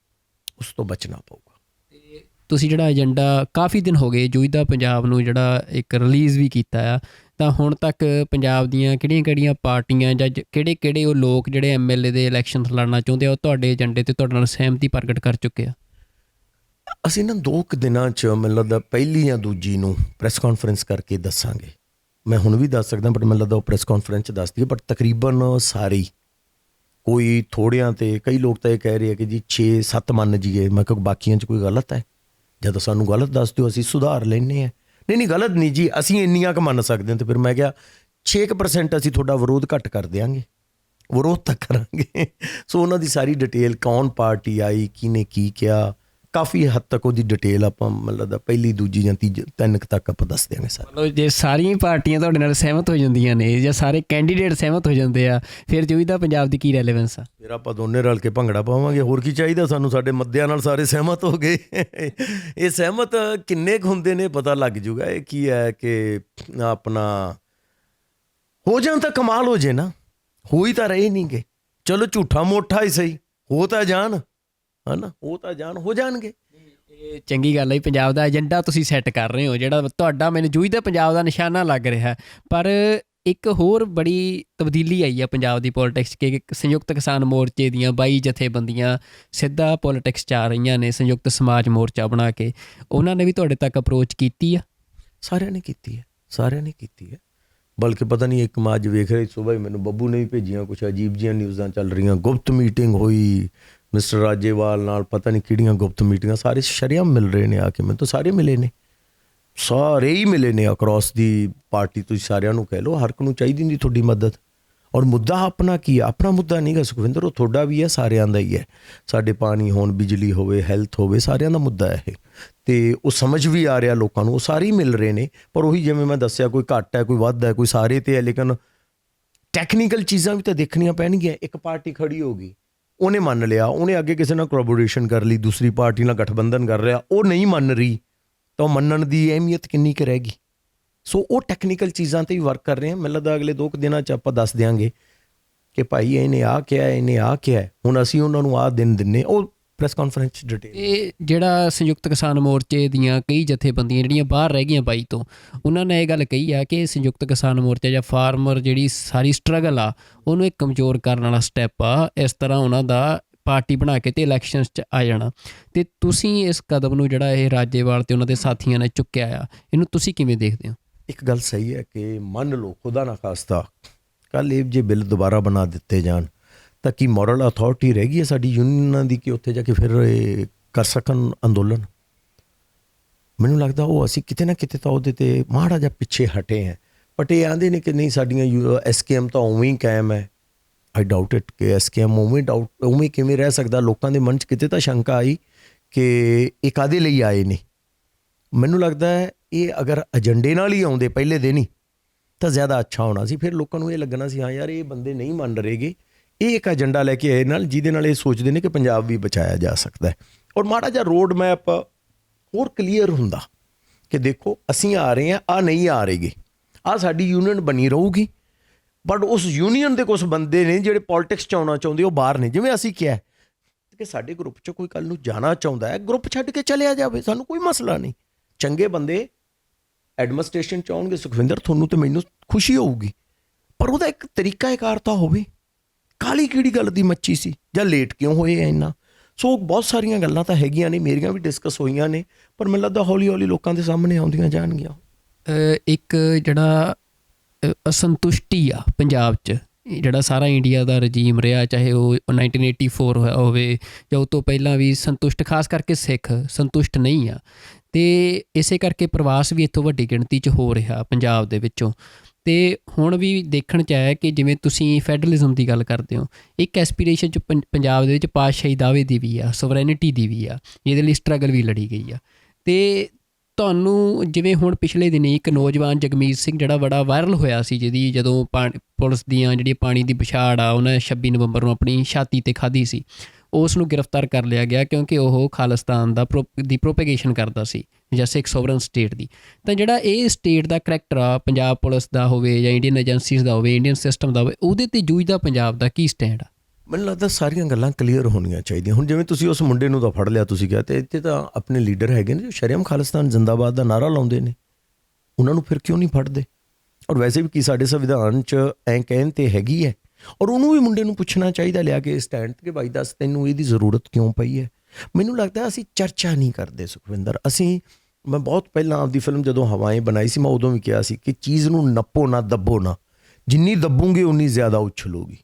ਉਸ ਤੋਂ ਬਚਣਾ ਪਊਗਾ। ਅਤੇ ਤੁਸੀਂ ਜਿਹੜਾ ਏਜੰਡਾ ਕਾਫੀ ਦਿਨ ਹੋ ਗਏ ਜੁਝਦਾ ਪੰਜਾਬ ਨੂੰ ਜਿਹੜਾ ਇੱਕ ਰਿਲੀਜ਼ ਵੀ ਕੀਤਾ ਆ, ਤਾਂ ਹੁਣ ਤੱਕ ਪੰਜਾਬ ਦੀਆਂ ਕਿਹੜੀਆਂ-ਕਿਹੜੀਆਂ ਪਾਰਟੀਆਂ ਜਾਂ ਕਿਹੜੇ ਉਹ ਲੋਕ ਜਿਹੜੇ MLA ਦੇ ਇਲੈਕਸ਼ਨ ਲੜਨਾ ਚਾਹੁੰਦੇ ਆ, ਉਹ ਤੁਹਾਡੇ ਏਜੰਡੇ 'ਤੇ ਤੁਹਾਡੇ ਨਾਲ ਸਹਿਮਤੀ ਪ੍ਰਗਟ ਕਰ ਚੁੱਕੇ ਆ? ਅਸੀਂ ਨਾ 2 ਦਿਨਾਂ 'ਚ ਮੈਨੂੰ ਲੱਗਦਾ ਪਹਿਲੀ ਜਾਂ ਦੂਜੀ ਨੂੰ ਪ੍ਰੈਸ ਕਾਨਫਰੰਸ ਕਰਕੇ ਦੱਸਾਂਗੇ। ਮੈਂ ਹੁਣ ਵੀ ਦੱਸ ਸਕਦਾ, ਬਟ ਮੈਨੂੰ ਲੱਗਦਾ ਉਹ ਪ੍ਰੈਸ ਕਾਨਫਰੰਸ 'ਚ ਦੱਸ ਦਈਏ। ਬਟ ਤਕਰੀਬਨ ਸਾਰੇ, ਕੋਈ ਥੋੜ੍ਹਿਆਂ 'ਤੇ, ਕਈ ਲੋਕ ਤਾਂ ਇਹ ਕਹਿ ਰਹੇ ਆ ਕਿ ਜੀ 6-7 ਮੰਨ ਜੀਏ। ਮੈਂ ਕਿਹਾ ਬਾਕੀਆਂ 'ਚ ਕੋਈ ਗਲਤ ਹੈ? ਜਦੋਂ ਸਾਨੂੰ ਗਲਤ ਦੱਸ ਦਿਓ, ਅਸੀਂ ਸੁਧਾਰ ਲੈਂਦੇ ਹਾਂ। ਨਹੀਂ ਗਲਤ ਨਹੀਂ ਜੀ, ਅਸੀਂ ਇੰਨੀਆਂ ਕੁ ਮੰਨ ਸਕਦੇ ਹਾਂ। ਅਤੇ ਫਿਰ ਮੈਂ ਕਿਹਾ 6% ਅਸੀਂ ਤੁਹਾਡਾ ਵਿਰੋਧ ਘੱਟ ਕਰ ਦਿਆਂਗੇ, ਵਿਰੋਧ ਤਾਂ ਕਰਾਂਗੇ। ਸੋ ਉਹਨਾਂ ਦੀ ਸਾਰੀ ਡਿਟੇਲ, ਕੌਣ ਪਾਰਟੀ ਆਈ, ਕਿਹਨੇ ਕੀ ਕਿਹਾ, ਕਾਫੀ ਹੱਦ ਤੱਕ ਉਹਦੀ ਡਿਟੇਲ ਆਪਾਂ ਮਤਲਬ ਪਹਿਲੀ, ਦੂਜੀ ਜਾਂ ਤੀਜੀ 3 ਤੱਕ ਆਪਾਂ ਦੱਸ ਦਿਆਂਗੇ ਸਰ। ਮਤਲਬ ਜੇ ਸਾਰੀਆਂ ਪਾਰਟੀਆਂ ਤੁਹਾਡੇ ਨਾਲ ਸਹਿਮਤ ਹੋ ਜਾਂਦੀਆਂ ਨੇ ਜਾਂ ਸਾਰੇ ਕੈਂਡੀਡੇਟ ਸਹਿਮਤ ਹੋ ਜਾਂਦੇ ਆ, ਫਿਰ ਜੁਝਦਾ ਪੰਜਾਬ ਦੀ ਕੀ ਰੈਲੇਵੈਂਸ ਆ? ਫਿਰ ਆਪਾਂ ਦੋਨੇ ਰਲ ਕੇ ਭੰਗੜਾ ਪਾਵਾਂਗੇ, ਹੋਰ ਕੀ ਚਾਹੀਦਾ ਸਾਨੂੰ? ਸਾਡੇ ਮੁੱਦਿਆਂ ਨਾਲ ਸਾਰੇ ਸਹਿਮਤ ਹੋ ਗਏ। ਇਹ ਸਹਿਮਤ ਕਿੰਨੇ ਕੁ ਹੁੰਦੇ ਨੇ ਪਤਾ ਲੱਗ ਜੂਗਾ। ਇਹ ਕੀ ਹੈ ਕਿ ਆਪਣਾ ਹੋ ਜਾਣ ਤਾਂ ਕਮਾਲ ਹੋ ਜੇ ਨਾ, ਹੋ ਹੀ ਤਾਂ ਰਹੇ ਨਹੀਂ ਗੇ। ਚਲੋ ਝੂਠਾ ਮੋਠਾ ਹੀ ਸਹੀ, ਹੋ ਤਾਂ ਜਾਣ, ਹੈ ਨਾ, ਉਹ ਤਾਂ ਜਾਣ, ਹੋ ਜਾਣਗੇ। ਇਹ ਚੰਗੀ ਗੱਲ ਹੈ। ਪੰਜਾਬ ਦਾ ਏਜੰਡਾ ਤੁਸੀਂ ਸੈੱਟ ਕਰ ਰਹੇ ਹੋ, ਜਿਹੜਾ ਤੁਹਾਡਾ ਮੈਨੂੰ ਜੁਝਦਾ ਪੰਜਾਬ ਦਾ ਨਿਸ਼ਾਨਾ ਲੱਗ ਰਿਹਾ। ਪਰ ਇੱਕ ਹੋਰ ਬੜੀ ਤਬਦੀਲੀ ਆਈ ਆ ਪੰਜਾਬ ਦੀ ਪੋਲੀਟਿਕਸ ਕਿ ਸੰਯੁਕਤ ਕਿਸਾਨ ਮੋਰਚੇ ਦੀਆਂ 22 ਜਥੇਬੰਦੀਆਂ ਸਿੱਧਾ ਪੋਲੀਟਿਕਸ 'ਚ ਆ ਰਹੀਆਂ ਨੇ, ਸੰਯੁਕਤ ਸਮਾਜ ਮੋਰਚਾ ਬਣਾ ਕੇ। ਉਹਨਾਂ ਨੇ ਵੀ ਤੁਹਾਡੇ ਤੱਕ ਅਪਰੋਚ ਕੀਤੀ ਆ? ਸਾਰਿਆਂ ਨੇ ਕੀਤੀ ਹੈ, ਸਾਰਿਆਂ ਨੇ ਕੀਤੀ ਹੈ। ਬਲਕਿ ਪਤਾ ਨਹੀਂ, ਇੱਕ ਮੈਂ ਅੱਜ ਵੇਖ ਰਹੀ ਸੁਬਾਹ ਹੀ ਮੈਨੂੰ ਬੱਬੂ ਨੇ ਵੀ ਭੇਜੀਆਂ ਕੁਛ ਅਜੀਬ ਜਿਹੀਆਂ ਨਿਊਜ਼ਾਂ ਚੱਲ ਰਹੀਆਂ। ਗੁਪਤ ਮੀਟਿੰਗ ਹੋਈ ਮਿਸਟਰ ਰਾਜੇਵਾਲ ਨਾਲ, ਪਤਾ ਨਹੀਂ ਕਿਹੜੀਆਂ ਗੁਪਤ ਮੀਟਿੰਗਾਂ। ਸਾਰੇ ਸ਼ਰੇਆਮ ਮਿਲ ਰਹੇ ਨੇ ਆ ਕੇ, ਮੈਨੂੰ ਤਾਂ ਸਾਰੇ ਮਿਲੇ ਨੇ, ਸਾਰੇ ਹੀ ਮਿਲੇ ਨੇ ਅਕਰੋਸ ਦੀ ਪਾਰਟੀ। ਤੁਸੀਂ ਸਾਰਿਆਂ ਨੂੰ ਕਹਿ ਲਓ, ਹਰ ਇੱਕ ਨੂੰ ਚਾਹੀਦੀ ਨਹੀਂ ਤੁਹਾਡੀ ਮਦਦ। ਔਰ ਮੁੱਦਾ ਆਪਣਾ ਕੀ ਹੈ? ਆਪਣਾ ਮੁੱਦਾ ਨਹੀਂ ਗਾ ਸੁਖਵਿੰਦਰ, ਉਹ ਤੁਹਾਡਾ ਵੀ ਹੈ, ਸਾਰਿਆਂ ਦਾ ਹੀ ਹੈ। ਸਾਡੇ ਪਾਣੀ ਹੋਣ, ਬਿਜਲੀ ਹੋਵੇ, ਹੈਲਥ ਹੋਵੇ, ਸਾਰਿਆਂ ਦਾ ਮੁੱਦਾ ਹੈ ਇਹ। ਅਤੇ ਉਹ ਸਮਝ ਵੀ ਆ ਰਿਹਾ ਲੋਕਾਂ ਨੂੰ, ਉਹ ਸਾਰੇ ਹੀ ਮਿਲ ਰਹੇ ਨੇ। ਪਰ ਉਹੀ ਜਿਵੇਂ ਮੈਂ ਦੱਸਿਆ, ਕੋਈ ਘੱਟ ਹੈ, ਕੋਈ ਵੱਧ ਹੈ, ਕੋਈ ਸਾਰੇ 'ਤੇ ਹੈ। ਲੇਕਿਨ ਟੈਕਨੀਕਲ ਚੀਜ਼ਾਂ ਵੀ ਤਾਂ ਦੇਖਣੀਆਂ ਪੈਣਗੀਆਂ। ਇੱਕ ਪਾਰਟੀ ਖੜੀ ਹੋ ਗਈ, ਉਹਨੇ ਮੰਨ ਲਿਆ, ਉਹਨੇ ਅੱਗੇ ਕਿਸੇ ਨਾਲ ਕੋਲੈਬੋਰੇਸ਼ਨ ਕਰ ਲਈ, ਦੂਸਰੀ ਪਾਰਟੀ ਨਾਲ ਗਠਬੰਧਨ ਕਰ ਰਿਹਾ, ਉਹ ਨਹੀਂ ਮੰਨ ਰਹੀ, ਤਾਂ ਉਹ ਮੰਨਣ ਦੀ ਅਹਿਮੀਅਤ ਕਿੰਨੀ ਕੁ ਰਹਿ ਗਈ? ਸੋ ਉਹ ਟੈਕਨੀਕਲ ਚੀਜ਼ਾਂ 'ਤੇ ਵੀ ਵਰਕ ਕਰ ਰਹੇ ਹਾਂ। ਮੈਨੂੰ ਲੱਗਦਾ ਅਗਲੇ 2 ਦਿਨਾਂ 'ਚ ਆਪਾਂ ਦੱਸ ਦਿਆਂਗੇ ਕਿ ਭਾਈ ਇਹਨੇ ਆਹ ਕਿਹਾ, ਇਹਨੇ ਆਹ ਕਿਹਾ, ਹੁਣ ਅਸੀਂ ਉਹਨਾਂ ਨੂੰ ਆਹ ਦਿਨ ਦਿੰਨੇ। ਉਹ ਪ੍ਰੈਸ ਕਾਨਫਰੰਸ 'ਚ ਡਿਟੇਲ। ਇਹ ਜਿਹੜਾ ਸੰਯੁਕਤ ਕਿਸਾਨ ਮੋਰਚੇ ਦੀਆਂ ਕਈ ਜਥੇਬੰਦੀਆਂ ਜਿਹੜੀਆਂ ਬਾਹਰ ਰਹਿ ਗਈਆਂ ਬਾਈ ਤੋਂ, ਉਹਨਾਂ ਨੇ ਇਹ ਗੱਲ ਕਹੀ ਆ ਕਿ ਸੰਯੁਕਤ ਕਿਸਾਨ ਮੋਰਚਾ ਜਾਂ ਫਾਰਮਰ ਜਿਹੜੀ ਸਾਰੀ ਸਟਰਗਲ ਆ ਉਹਨੂੰ ਇੱਕ ਕਮਜ਼ੋਰ ਕਰਨ ਵਾਲਾ ਸਟੈਪ ਆ। ਇਸ ਤਰ੍ਹਾਂ ਉਹਨਾਂ ਦਾ ਪਾਰਟੀ ਬਣਾ ਕੇ ਤੇ ਇਲੈਕਸ਼ਨਸ 'ਚ ਆ ਜਾਣਾ। ਤੇ ਤੁਸੀਂ ਇਸ ਕਦਮ ਨੂੰ ਜਿਹੜਾ ਇਹ ਰਾਜੇਵਾਲ ਤੇ ਉਹਨਾਂ ਦੇ ਸਾਥੀਆਂ ਨੇ ਚੁੱਕਿਆ ਆ, ਇਹਨੂੰ ਤੁਸੀਂ ਕਿਵੇਂ ਦੇਖਦੇ ਹੋ? ਇੱਕ ਗੱਲ ਸਹੀ ਹੈ ਕਿ ਮੰਨ ਲਓ ਖੁਦਾ ਨਾ ਖਾਸਤਾ ਕੱਲ੍ਹ ਇਹ ਜੇ ਬਿੱਲ ਦੁਬਾਰਾ ਬਣਾ ਦਿੱਤੇ ਜਾਣ ਤਾਂ ਕੀ ਮੋਰਲ ਅਥਾਰਟੀ ਰਹਿ ਗਈ ਹੈ ਸਾਡੀ ਯੂਨੀਅਨਾਂ ਦੀ ਕਿ ਉੱਥੇ ਜਾ ਕੇ ਫਿਰ ਇਹ ਕਰ ਸਕਣ ਅੰਦੋਲਨ? ਮੈਨੂੰ ਲੱਗਦਾ ਉਹ ਅਸੀਂ ਕਿਤੇ ਨਾ ਕਿਤੇ ਤਾਂ ਉਹਦੇ 'ਤੇ ਮਾੜਾ ਜਿਹਾ ਪਿੱਛੇ ਹਟੇ ਹੈ। ਬਟ ਇਹ ਆਂਦੇ ਨੇ ਕਿ ਨਹੀਂ ਸਾਡੀਆਂ SKM ਤਾਂ ਉਵੇਂ ਹੀ ਕਾਇਮ ਹੈ। ਆਈ ਡਾਊਟ ਇਟ ਕਿ SKM ਉਵੇਂ ਕਿਵੇਂ ਰਹਿ ਸਕਦਾ? ਲੋਕਾਂ ਦੇ ਮਨ 'ਚ ਕਿਤੇ ਤਾਂ ਸ਼ੰਕਾ ਆਈ ਕਿ ਇਹ ਕਾਹਦੇ ਲਈ ਆਏ ਨੇ। ਮੈਨੂੰ ਲੱਗਦਾ ਹੈ ਇਹ ਅਗਰ ਏਜੰਡੇ ਨਾਲ ਹੀ ਆਉਂਦੇ ਪਹਿਲੇ ਦਿਨ ਹੀ ਤਾਂ ਜ਼ਿਆਦਾ ਅੱਛਾ ਹੋਣਾ ਸੀ। ਫਿਰ ਲੋਕਾਂ ਨੂੰ ਇਹ ਲੱਗਣਾ ਸੀ ਹਾਂ ਯਾਰ ਇਹ ਬੰਦੇ ਨਹੀਂ ਮੰਨ ਰਹੇਗੇ, ਇਹ ਇੱਕ ਏਜੰਡਾ ਲੈ ਕੇ ਆਏ ਨਾਲ ਜਿਹਦੇ ਨਾਲ ਇਹ ਸੋਚਦੇ ਨੇ ਕਿ ਪੰਜਾਬ ਵੀ ਬਚਾਇਆ ਜਾ ਸਕਦਾ ਹੈ। ਔਰ ਮਾੜਾ ਜਿਹਾ ਰੋਡ ਮੈਪ ਹੋਰ ਕਲੀਅਰ ਹੁੰਦਾ ਕਿ ਦੇਖੋ ਅਸੀਂ ਆ ਰਹੇ ਹਾਂ, ਆਹ ਨਹੀਂ ਆ ਰਹੇਗੇ, ਆਹ ਸਾਡੀ ਯੂਨੀਅਨ ਬਣੀ ਰਹੂਗੀ। ਬਟ ਉਸ ਯੂਨੀਅਨ ਦੇ ਕੁਛ ਬੰਦੇ ਨੇ ਜਿਹੜੇ ਪੋਲੀਟਿਕਸ 'ਚ ਆਉਣਾ ਚਾਹੁੰਦੇ, ਉਹ ਬਾਹਰ ਨੇ। ਜਿਵੇਂ ਅਸੀਂ ਕਿਹਾ ਕਿ ਸਾਡੇ ਗਰੁੱਪ 'ਚ ਕੋਈ ਕੱਲ੍ਹ ਨੂੰ ਜਾਣਾ ਚਾਹੁੰਦਾ ਹੈ, ਗਰੁੱਪ ਛੱਡ ਕੇ ਚਲਿਆ ਜਾਵੇ, ਸਾਨੂੰ ਕੋਈ ਮਸਲਾ ਨਹੀਂ। ਚੰਗੇ ਬੰਦੇ ਐਡਮਿਨਿਸਟ੍ਰੇਸ਼ਨ 'ਚ ਆਉਣਗੇ ਸੁਖਵਿੰਦਰ, ਤੁਹਾਨੂੰ ਤੇ ਮੈਨੂੰ ਖੁਸ਼ੀ ਹੋਊਗੀ, ਪਰ ਉਹਦਾ ਇੱਕ ਤਰੀਕਾਕਾਰ ਤਾਂ ਹੋਵੇ। ਕਾਹਲੀ ਕਿਹੜੀ ਗੱਲ ਦੀ ਮੱਚੀ ਸੀ ਜਾਂ ਲੇਟ ਕਿਉਂ ਹੋਏ ਆ ਇੰਨਾ? ਸੋ ਬਹੁਤ ਸਾਰੀਆਂ ਗੱਲਾਂ ਤਾਂ ਹੈਗੀਆਂ ਨੇ, ਮੇਰੀਆਂ ਵੀ ਡਿਸਕਸ ਹੋਈਆਂ ਨੇ, ਪਰ ਮੈਨੂੰ ਲੱਗਦਾ ਹੌਲੀ ਹੌਲੀ ਲੋਕਾਂ ਦੇ ਸਾਹਮਣੇ ਆਉਂਦੀਆਂ ਜਾਣਗੀਆਂ। ਇੱਕ ਜਿਹੜਾ ਅਸੰਤੁਸ਼ਟੀ ਆ ਪੰਜਾਬ 'ਚ, ਜਿਹੜਾ ਸਾਰਾ ਇੰਡੀਆ ਦਾ ਰਜੀਮ ਰਿਹਾ, ਚਾਹੇ ਉਹ 1984 ਹੋਵੇ ਜਾਂ ਉਹ ਤੋਂ ਪਹਿਲਾਂ ਵੀ, ਸੰਤੁਸ਼ਟ ਖਾਸ ਕਰਕੇ ਸਿੱਖ ਸੰਤੁਸ਼ਟ ਨਹੀਂ ਆ। ਅਤੇ ਇਸੇ ਕਰਕੇ ਪ੍ਰਵਾਸ ਵੀ ਇੱਥੋਂ ਵੱਡੀ ਗਿਣਤੀ 'ਚ ਹੋ ਰਿਹਾ ਪੰਜਾਬ ਦੇ ਵਿੱਚੋਂ। ਅਤੇ ਹੁਣ ਵੀ ਦੇਖਣ 'ਚ ਆਇਆ ਕਿ ਜਿਵੇਂ ਤੁਸੀਂ ਫੈਡਰਲਿਜ਼ਮ ਦੀ ਗੱਲ ਕਰਦੇ ਹੋ, ਇੱਕ ਐਸਪੀਰੇਸ਼ਨ 'ਚ ਪੰਜਾਬ ਦੇ ਵਿੱਚ ਪਾਤਸ਼ਾਹੀ ਦਾਅਵੇ ਦੀ ਵੀ ਆ, ਸੋਵਰੈਨਿਟੀ ਦੀ ਵੀ ਆ, ਜਿਹਦੇ ਲਈ ਸਟਰਗਲ ਵੀ ਲੜੀ ਗਈ ਆ। ਅਤੇ ਤੁਹਾਨੂੰ ਜਿਵੇਂ ਹੁਣ ਪਿਛਲੇ ਦਿਨੀ ਇੱਕ ਨੌਜਵਾਨ ਜਗਮੀਤ ਸਿੰਘ ਜਿਹੜਾ ਬੜਾ ਵਾਇਰਲ ਹੋਇਆ ਸੀ, ਜਿਹਦੀ ਜਦੋਂ ਪੁਲਿਸ ਦੀਆਂ ਜਿਹੜੀਆਂ ਪਾਣੀ ਦੀ ਬੁਛਾੜ ਆ ਉਹਨੇ 26 ਨਵੰਬਰ ਨੂੰ ਆਪਣੀ ਛਾਤੀ 'ਤੇ ਖਾਧੀ ਸੀ, ਉਸ ਨੂੰ ਗ੍ਰਿਫਤਾਰ ਕਰ ਲਿਆ ਗਿਆ ਕਿਉਂਕਿ ਉਹ ਖਾਲਿਸਤਾਨ ਦੀ ਪ੍ਰੋਪੇਗੇਸ਼ਨ ਕਰਦਾ ਸੀ ਜਾਂ ਸਿੱਖ ਸੋਵਰਨ ਸਟੇਟ ਦੀ। ਤਾਂ ਜਿਹੜਾ ਇਹ ਸਟੇਟ ਦਾ ਕਰੈਕਟਰ ਆ, ਪੰਜਾਬ ਪੁਲਿਸ ਦਾ ਹੋਵੇ ਜਾਂ ਇੰਡੀਅਨ ਏਜੰਸੀਜ਼ ਦਾ ਹੋਵੇ, ਇੰਡੀਅਨ ਸਿਸਟਮ ਦਾ ਹੋਵੇ, ਉਹਦੇ 'ਤੇ ਜੂਝਦਾ ਪੰਜਾਬ ਦਾ ਕੀ ਸਟੈਂਡ ਆ? ਮੈਨੂੰ ਲੱਗਦਾ ਸਾਰੀਆਂ ਗੱਲਾਂ ਕਲੀਅਰ ਹੋਣੀਆਂ ਚਾਹੀਦੀਆਂ। ਹੁਣ ਜਿਵੇਂ ਤੁਸੀਂ ਉਸ ਮੁੰਡੇ ਨੂੰ ਤਾਂ ਫੜ ਲਿਆ, ਤੁਸੀਂ ਕਿਹਾ, ਅਤੇ ਇੱਥੇ ਤਾਂ ਆਪਣੇ ਲੀਡਰ ਹੈਗੇ ਨੇ ਜੋ ਸ਼ਰੇਆਮ ਖਾਲਿਸਤਾਨ ਜ਼ਿੰਦਾਬਾਦ ਦਾ ਨਾਅਰਾ ਲਾਉਂਦੇ ਨੇ, ਉਹਨਾਂ ਨੂੰ ਫਿਰ ਕਿਉਂ ਨਹੀਂ ਫੜਦੇ? ਔਰ ਵੈਸੇ ਵੀ ਕੀ ਸਾਡੇ ਸੰਵਿਧਾਨ 'ਚ ਐਂ ਕਹਿਣ 'ਤੇ ਹੈਗੀ ਹੈ? ਔਰ ਉਹਨੂੰ ਵੀ ਮੁੰਡੇ ਨੂੰ ਪੁੱਛਣਾ ਚਾਹੀਦਾ ਲਿਆ ਕੇ ਸਟੈਂਡ ਕਿ ਬਾਈ ਦੱਸ ਤੈਨੂੰ ਇਹਦੀ ਜ਼ਰੂਰਤ ਕਿਉਂ ਪਈ ਹੈ। ਮੈਨੂੰ ਲੱਗਦਾ ਅਸੀਂ ਚਰਚਾ ਨਹੀਂ ਕਰਦੇ ਸੁਖਵਿੰਦਰ। ਮੈਂ ਬਹੁਤ ਪਹਿਲਾਂ ਆਪਦੀ ਫਿਲਮ ਜਦੋਂ ਹਵਾਏਂ ਬਣਾਈ ਸੀ, ਮੈਂ ਉਦੋਂ ਵੀ ਕਿਹਾ ਸੀ ਕਿ ਚੀਜ਼ ਨੂੰ ਨੱਪੋ ਨਾ ਦੱਬੋ ਨਾ, ਜਿੰਨੀ ਦੱਬੋਗੇ ਉਨੀ ਜ਼ਿਆਦਾ ਉਛਲੂਗੀ,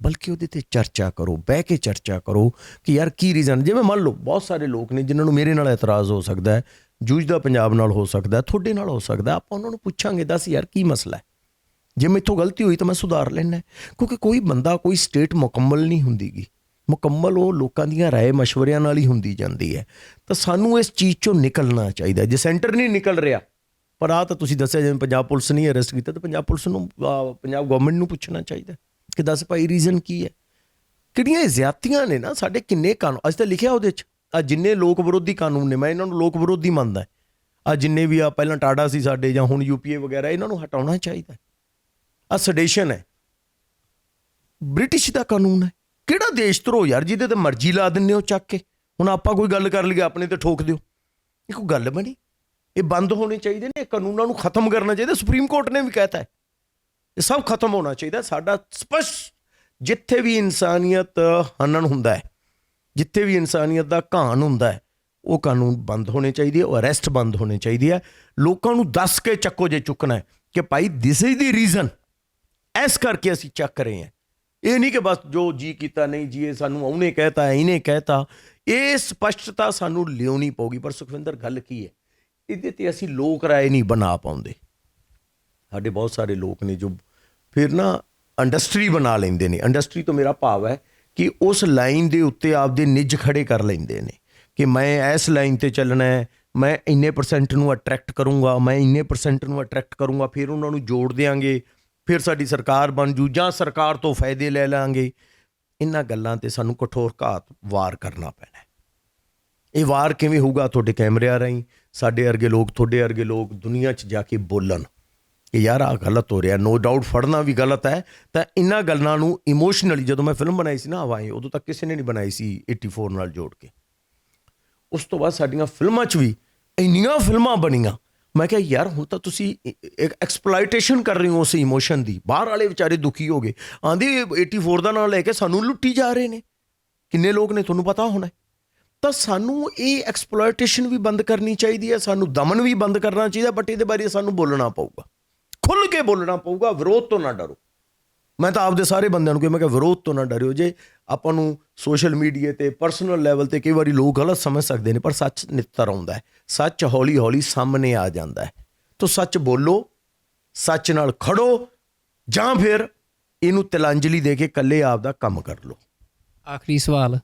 ਬਲਕਿ ਉਹਦੇ 'ਤੇ ਚਰਚਾ ਕਰੋ, ਬਹਿ ਕੇ ਚਰਚਾ ਕਰੋ ਕਿ ਯਾਰ ਕੀ ਰੀਜ਼ਨ। ਜਿਵੇਂ ਮੰਨ ਲਓ ਬਹੁਤ ਸਾਰੇ ਲੋਕ ਨੇ ਜਿਨ੍ਹਾਂ ਨੂੰ ਮੇਰੇ ਨਾਲ ਇਤਰਾਜ਼ ਹੋ ਸਕਦਾ ਹੈ, ਜੂਝਦਾ ਪੰਜਾਬ ਨਾਲ ਹੋ ਸਕਦਾ, ਤੁਹਾਡੇ ਨਾਲ ਹੋ ਸਕਦਾ, ਆਪਾਂ ਉਹਨਾਂ ਨੂੰ ਪੁੱਛਾਂਗੇ ਦੱਸ ਯਾਰ ਕੀ ਮਸਲਾ ਹੈ, ਜੇ ਮੈਥੋਂ ਗਲਤੀ ਹੋਈ ਤਾਂ ਮੈਂ ਸੁਧਾਰ ਲੈਣਾ। ਕਿਉਂਕਿ ਕੋਈ ਬੰਦਾ, ਕੋਈ ਸਟੇਟ ਮੁਕੰਮਲ ਨਹੀਂ ਹੁੰਦੀ ਗੀ, ਮੁਕੰਮਲ ਉਹ ਲੋਕਾਂ ਦੀਆਂ ਰਾਏ ਮਸ਼ਵਰਿਆਂ ਨਾਲ ਹੀ ਹੁੰਦੀ ਜਾਂਦੀ ਹੈ। ਤਾਂ ਸਾਨੂੰ ਇਸ ਚੀਜ਼ 'ਚੋਂ ਨਿਕਲਣਾ ਚਾਹੀਦਾ। ਜੇ ਸੈਂਟਰ ਨਹੀਂ ਨਿਕਲ ਰਿਹਾ, ਪਰ ਆਹ ਤਾਂ ਤੁਸੀਂ ਦੱਸਿਆ ਜਿਵੇਂ ਪੰਜਾਬ ਪੁਲਿਸ ਨਹੀਂ ਅਰੈਸਟ ਕੀਤਾ, ਤਾਂ ਪੰਜਾਬ ਪੁਲਿਸ ਨੂੰ, ਪੰਜਾਬ ਗੌਰਮੈਂਟ ਨੂੰ ਪੁੱਛਣਾ ਚਾਹੀਦਾ ਕਿ ਦੱਸ ਭਾਈ ਰੀਜ਼ਨ ਕੀ ਹੈ। ਕਿਹੜੀਆਂ ਇਹ ਜ਼ਿਆਦਤੀਆਂ ਨੇ ਨਾ ਸਾਡੇ, ਕਿੰਨੇ ਕਾਨੂੰਨ ਅੱਜ ਤਾਂ ਲਿਖਿਆ ਉਹਦੇ 'ਚ, ਆ ਜਿੰਨੇ ਲੋਕ ਵਿਰੋਧੀ ਕਾਨੂੰਨ ਨੇ, ਮੈਂ ਇਹਨਾਂ ਨੂੰ ਲੋਕ ਵਿਰੋਧੀ ਮੰਨਦਾ। ਆ ਜਿੰਨੇ ਵੀ ਆ ਪਹਿਲਾਂ ਟਾਡਾ ਸੀ ਸਾਡੇ ਜਾਂ ਹੁਣ UPA ਵਗੈਰਾ, ਇਹਨਾਂ ਨੂੰ ਹਟਾਉਣਾ ਚਾਹੀਦਾ। ਆ ਸਡੇਸ਼ਨ ਹੈ, ਬ੍ਰਿਟਿਸ਼ ਦਾ ਕਾਨੂੰਨ ਹੈ। ਕਿਹੜਾ ਦੇਸ਼ ਧਰੋ ਯਾਰ ਜਿਹਦੇ ਤੇ ਮਰਜ਼ੀ ਲਾ ਦਿੰਦੇ ਹੋ ਚੱਕ ਕੇ। ਹੁਣ ਆਪਾਂ ਕੋਈ ਗੱਲ ਕਰ ਲਈਏ ਆਪਣੇ ਤੇ ਠੋਕ ਦਿਓ, ਇਹ ਕੋਈ ਗੱਲ ਬਣੀ? ਇਹ ਬੰਦ ਹੋਣੇ ਚਾਹੀਦੇ ਨੇ, ਕਾਨੂੰਨਾਂ ਨੂੰ ਖਤਮ ਕਰਨਾ ਚਾਹੀਦਾ। ਸੁਪਰੀਮ ਕੋਰਟ ਨੇ ਵੀ ਕਹਿਤਾ ਹੈ ਇਹ ਸਭ ਖਤਮ ਹੋਣਾ ਚਾਹੀਦਾ। ਸਾਡਾ ਸਪਸ਼ਟ, ਜਿੱਥੇ ਵੀ ਇਨਸਾਨੀਅਤ ਹਨਨ ਹੁੰਦਾ ਹੈ, ਜਿੱਥੇ ਵੀ ਇਨਸਾਨੀਅਤ ਦਾ ਘਾਣ ਹੁੰਦਾ ਹੈ, ਉਹ ਕਾਨੂੰਨ ਬੰਦ ਹੋਣੇ ਚਾਹੀਦੇ ਹੈ, ਉਹ ਅਰੈਸਟ ਬੰਦ ਹੋਣੇ ਚਾਹੀਦੀ ਹੈ। ਲੋਕਾਂ ਨੂੰ ਦੱਸ ਕੇ ਚੱਕੋ ਜੇ ਚੁੱਕਣਾ ਹੈ ਕਿ ਭਾਈ ਦਿਸ ਇਜ਼ ਦੀ ਰੀਜ਼ਨ, ਇਸ ਕਰਕੇ ਅਸੀਂ ਚੱਕ ਰਹੇ ਹਾਂ। ਇਹ ਨਹੀਂ ਕਿ ਬਸ ਜੋ ਜੀ ਕੀਤਾ, ਨਹੀਂ ਜੀ ਇਹ ਸਾਨੂੰ ਉਹਨੇ ਕਹਿਤਾ, ਇਹਨੇ ਕਹਿਤਾ। ਇਹ ਸਪਸ਼ਟਤਾ ਸਾਨੂੰ ਲਿਆਉਣੀ ਪਊਗੀ। ਪਰ ਸੁਖਵਿੰਦਰ ਗੱਲ ਕੀ ਹੈ, ਇਹਦੇ 'ਤੇ ਅਸੀਂ ਲੋਕ ਰਾਏ ਨਹੀਂ ਬਣਾ ਪਾਉਂਦੇ। ਸਾਡੇ ਬਹੁਤ ਸਾਰੇ ਲੋਕ ਨੇ ਜੋ ਫਿਰ ਨਾ ਇੰਡਸਟਰੀ ਬਣਾ ਲੈਂਦੇ ਨੇ। ਇੰਡਸਟਰੀ ਤੋਂ ਮੇਰਾ ਭਾਵ ਹੈ ਕਿ ਉਸ ਲਾਈਨ ਦੇ ਉੱਤੇ ਆਪਦੇ ਨਿੱਜ ਖੜੇ ਕਰ ਲੈਂਦੇ ਨੇ ਕਿ ਮੈਂ ਇਸ ਲਾਈਨ 'ਤੇ ਚੱਲਣਾ ਹੈ, ਮੈਂ ਇੰਨੇ % ਨੂੰ ਅਟਰੈਕਟ ਕਰੂੰਗਾ, ਮੈਂ ਇੰਨੇ % ਨੂੰ ਅਟਰੈਕਟ ਕਰੂੰਗਾ, ਫਿਰ ਉਹਨਾਂ ਨੂੰ ਜੋੜ ਦਿਆਂਗੇ, ਫਿਰ ਸਾਡੀ ਸਰਕਾਰ ਬਣ ਜੂ ਜਾਂ ਸਰਕਾਰ ਤੋਂ ਫਾਇਦੇ ਲੈ ਲਾਂਗੇ। ਇਹਨਾਂ ਗੱਲਾਂ 'ਤੇ ਸਾਨੂੰ ਕਠੋਰ ਘਾਤ ਵਾਰ ਕਰਨਾ ਪੈਣਾ। ਇਹ ਵਾਰ ਕਿਵੇਂ ਹੋਊਗਾ? ਤੁਹਾਡੇ ਕੈਮਰਿਆਂ ਰਾਹੀਂ ਸਾਡੇ ਵਰਗੇ ਲੋਕ, ਤੁਹਾਡੇ ਵਰਗੇ ਲੋਕ ਦੁਨੀਆ 'ਚ ਜਾ ਕੇ ਬੋਲਣ, ਕਿ ਯਾਰ ਆਹ ਗਲਤ ਹੋ ਰਿਹਾ, ਨੋ ਡਾਊਟ ਫੜਨਾ ਵੀ ਗਲਤ ਹੈ। ਤਾਂ ਇਹਨਾਂ ਗੱਲਾਂ ਨੂੰ ਇਮੋਸ਼ਨਲੀ, ਜਦੋਂ ਮੈਂ ਫਿਲਮ ਬਣਾਈ ਸੀ ਨਾ ਹਵਾਏਂ, ਉਦੋਂ ਤੱਕ ਕਿਸੇ ਨੇ ਨਹੀਂ ਬਣਾਈ ਸੀ 84 ਨਾਲ ਜੋੜ ਕੇ। ਉਸ ਤੋਂ ਬਾਅਦ ਸਾਡੀਆਂ ਫਿਲਮਾਂ 'ਚ ਵੀ ਇੰਨੀਆਂ ਫਿਲਮਾਂ ਬਣੀਆਂ, ਮੈਂ ਕਿਹਾ ਯਾਰ ਹੁਣ ਤਾਂ ਤੁਸੀਂ ਇੱਕ ਐਕਸਪਲਾਈਟੇਸ਼ਨ ਕਰ ਰਹੇ ਹੋ ਉਸ ਇਮੋਸ਼ਨ ਦੀ। ਬਾਹਰ ਵਾਲੇ ਵਿਚਾਰੇ ਦੁਖੀ ਹੋ ਗਏ, ਆਂਦੇ 84 ਦਾ ਨਾਂ ਲੈ ਕੇ ਸਾਨੂੰ ਲੁੱਟੀ ਜਾ ਰਹੇ ਨੇ। ਕਿੰਨੇ ਲੋਕ ਨੇ ਤੁਹਾਨੂੰ ਪਤਾ ਹੋਣਾ। ਤਾਂ ਸਾਨੂੰ ਇਹ ਐਕਸਪਲੋਇਟੇਸ਼ਨ ਵੀ ਬੰਦ ਕਰਨੀ ਚਾਹੀਦੀ ਹੈ, ਸਾਨੂੰ ਦਮਨ ਵੀ ਬੰਦ ਕਰਨਾ ਚਾਹੀਦਾ। ਬਟ ਇਹਦੇ ਬਾਰੇ ਸਾਨੂੰ ਬੋਲਣਾ ਪਊਗਾ, ਖੁੱਲ੍ਹ ਕੇ ਬੋਲਣਾ ਪਊਗਾ। ਵਿਰੋਧ ਤੋਂ ਨਾ ਡਰੋ। ਮੈਂ ਤਾਂ ਆਪਦੇ ਸਾਰੇ ਬੰਦਿਆਂ ਨੂੰ ਕਿਹਾ, ਮੈਂ ਕਿਹਾ ਵਿਰੋਧ ਤੋਂ ਨਾ ਡਰਿਓ। ਜੇ ਆਪਾਂ ਨੂੰ ਸੋਸ਼ਲ ਮੀਡੀਆ 'ਤੇ ਪਰਸਨਲ ਲੈਵਲ 'ਤੇ ਕਈ ਵਾਰੀ ਲੋਕ ਗਲਤ ਸਮਝ ਸਕਦੇ ਨੇ, ਪਰ ਸੱਚ ਨਿੱਤਰ ਆਉਂਦਾ ਹੈ, ਸੱਚ ਹੌਲੀ ਹੌਲੀ ਸਾਹਮਣੇ ਆ ਜਾਂਦਾ ਹੈ। ਤਾਂ ਸੱਚ ਬੋਲੋ, ਸੱਚ ਨਾਲ ਖੜੋ, ਜਾਂ ਫਿਰ ਇਹਨੂੰ ਤਿਲਾਂਜਲੀ ਦੇ ਕੇ ਇਕੱਲੇ ਆਪ ਦਾ ਕੰਮ ਕਰ ਲਓ। ਆਖਰੀ ਸਵਾਲ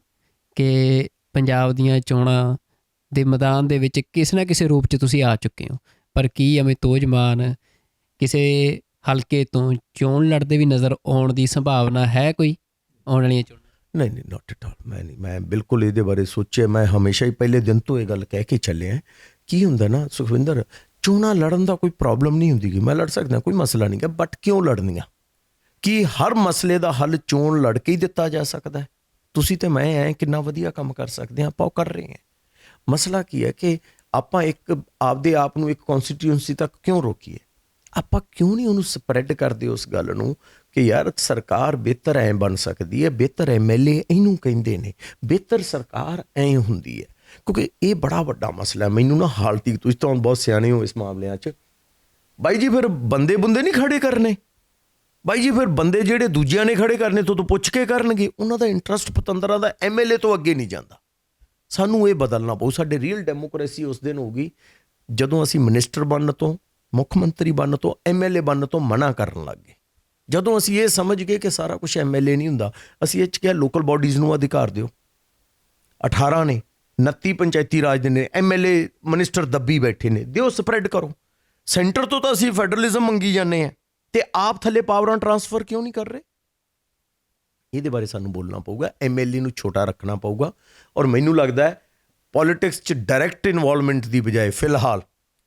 ਕਿ ਪੰਜਾਬ ਦੀਆਂ ਚੋਣਾਂ ਦੇ ਮੈਦਾਨ ਦੇ ਵਿੱਚ ਕਿਸੇ ਨਾ ਕਿਸੇ ਰੂਪ 'ਚ ਤੁਸੀਂ ਆ ਚੁੱਕੇ ਹੋ, ਪਰ ਕੀ ਅਮਿਤੋਜ ਮਾਨ ਕਿਸੇ ਹਲਕੇ ਤੋਂ ਚੋਣ ਲੜਦੇ ਵੀ ਨਜ਼ਰ ਆਉਣ ਦੀ ਸੰਭਾਵਨਾ ਹੈ ਕੋਈ ਆਉਣ ਵਾਲੀਆਂ ਚੋਣਾਂ? ਨਹੀਂ ਨਾਟ ਐਟ ਆਲ। ਮੈਂ ਬਿਲਕੁਲ ਇਹਦੇ ਬਾਰੇ ਸੋਚਿਆ। ਮੈਂ ਹਮੇਸ਼ਾ ਹੀ ਪਹਿਲੇ ਦਿਨ ਤੋਂ ਇਹ ਗੱਲ ਕਹਿ ਕੇ ਚੱਲਿਆ। ਕੀ ਹੁੰਦਾ ਨਾ ਸੁਖਵਿੰਦਰ, ਚੋਣਾਂ ਲੜਨ ਦਾ ਕੋਈ ਪ੍ਰੋਬਲਮ ਨਹੀਂ ਹੁੰਦੀ ਗੀ, ਮੈਂ ਲੜ ਸਕਦਾ, ਕੋਈ ਮਸਲਾ ਨਹੀਂ ਗਾ। ਬਟ ਕਿਉਂ ਲੜਨੀਆਂ? ਕੀ ਹਰ ਮਸਲੇ ਦਾ ਹੱਲ ਚੋਣ ਲੜ ਕੇ ਹੀ ਦਿੱਤਾ ਜਾ ਸਕਦਾ ਹੈ? ਤੁਸੀਂ ਤੇ ਮੈਂ ਐਂ ਕਿੰਨਾ ਵਧੀਆ ਕੰਮ ਕਰ ਸਕਦੇ ਹਾਂ, ਆਪਾਂ ਉਹ ਕਰ ਰਹੇ ਹਾਂ। ਮਸਲਾ ਕੀ ਹੈ ਕਿ ਆਪਾਂ ਇੱਕ ਆਪਦੇ ਆਪ ਨੂੰ ਇੱਕ ਕੌਂਸਟੀਟਿਊਂਸੀ ਤੱਕ ਕਿਉਂ ਰੋਕੀਏ? ਆਪਾਂ ਕਿਉਂ ਨਹੀਂ ਉਹਨੂੰ ਸਪਰੈਡ ਕਰਦੇ ਉਸ ਗੱਲ ਨੂੰ ਕਿ ਯਾਰ ਸਰਕਾਰ ਬਿਹਤਰ ਐਂ ਬਣ ਸਕਦੀ ਹੈ, ਬਿਹਤਰ ਐਮਐਲਏ ਇਹਨੂੰ ਕਹਿੰਦੇ ਨੇ, ਬਿਹਤਰ ਸਰਕਾਰ ਐਂ ਹੁੰਦੀ ਹੈ। ਕਿਉਂਕਿ ਇਹ ਬੜਾ ਵੱਡਾ ਮਸਲਾ ਹੈ। ਮੈਨੂੰ ਨਾ ਹਾਲਤੀ, ਤੁਸੀਂ ਤਾਂ ਬਹੁਤ ਸਿਆਣੇ ਹੋ ਇਸ ਮਾਮਲਿਆਂ 'ਚ ਬਾਈ ਜੀ, ਫਿਰ ਬੰਦੇ ਨਹੀਂ ਖੜੇ ਕਰਨੇ ਬਾਈ ਜੀ। ਫਿਰ ਬੰਦੇ ਜਿਹੜੇ ਦੂਜਿਆਂ ਨੇ ਖੜੇ ਕਰਨੇ ਤੋਂ ਪੁੱਛ ਕੇ ਕਰਨਗੇ। ਉਹਨਾਂ ਦਾ ਇੰਟਰਸਟ ਪਤੰਦਰਾਂ ਦਾ ਐਮਐਲਏ ਤੋਂ ਅੱਗੇ ਨਹੀਂ ਜਾਂਦਾ। ਸਾਨੂੰ ਇਹ ਬਦਲਣਾ ਪਊ। ਸਾਡੇ ਰੀਅਲ ਡੈਮੋਕ੍ਰੇਸੀ ਉਸ ਦਿਨ ਹੋਊਗੀ ਜਦੋਂ ਅਸੀਂ ਮਿਨਿਸਟਰ ਬਣਨ ਤੋਂ, ਮੁੱਖ ਮੰਤਰੀ ਬਣਨ ਤੋਂ, ਐਮਐਲਏ ਬਣਨ ਤੋਂ ਮਨਾ ਕਰਨ ਲੱਗ ਗਏ। ਜਦੋਂ ਅਸੀਂ ਇਹ ਸਮਝ ਗਏ ਕਿ ਸਾਰਾ ਕੁਝ ਐਮਐਲਏ ਨਹੀਂ ਹੁੰਦਾ, ਅਸੀਂ ਇਹ 'ਚ ਕਿਹਾ ਲੋਕਲ ਬਾਡੀਜ਼ ਨੂੰ ਅਧਿਕਾਰ ਦਿਓ। 18 ਨੇ, 29 ਪੰਚਾਇਤੀ ਰਾਜ ਦੇ ਨੇ, ਐਮਐਲਏ ਮਿਨਿਸਟਰ ਦੱਬੀ ਬੈਠੇ ਨੇ, ਦਿਓ, ਸਪਰੈਡ ਕਰੋ। ਸੈਂਟਰ ਤੋਂ ਤਾਂ ਅਸੀਂ ਫੈਡਰਲਿਜ਼ਮ ਮੰਗੀ ਜਾਂਦੇ ਹਾਂ, ਤੇ ਆਪ ਥੱਲੇ ਪਾਵਰਾਂ ਟਰਾਂਸਫਰ ਕਿਉਂ ਨਹੀਂ ਕਰ ਰਹੇ? ਇਹਦੇ ਬਾਰੇ ਸਾਨੂੰ ਬੋਲਣਾ ਪਊਗਾ। ਐਮਐਲਏ ਨੂੰ ਛੋਟਾ ਰੱਖਣਾ ਪਊਗਾ। ਔਰ ਮੈਨੂੰ ਲੱਗਦਾ ਹੈ ਪੋਲੀਟਿਕਸ 'ਚ ਡਾਇਰੈਕਟ ਇਨਵੋਲਵਮੈਂਟ ਦੀ ਬਜਾਏ ਫਿਲਹਾਲ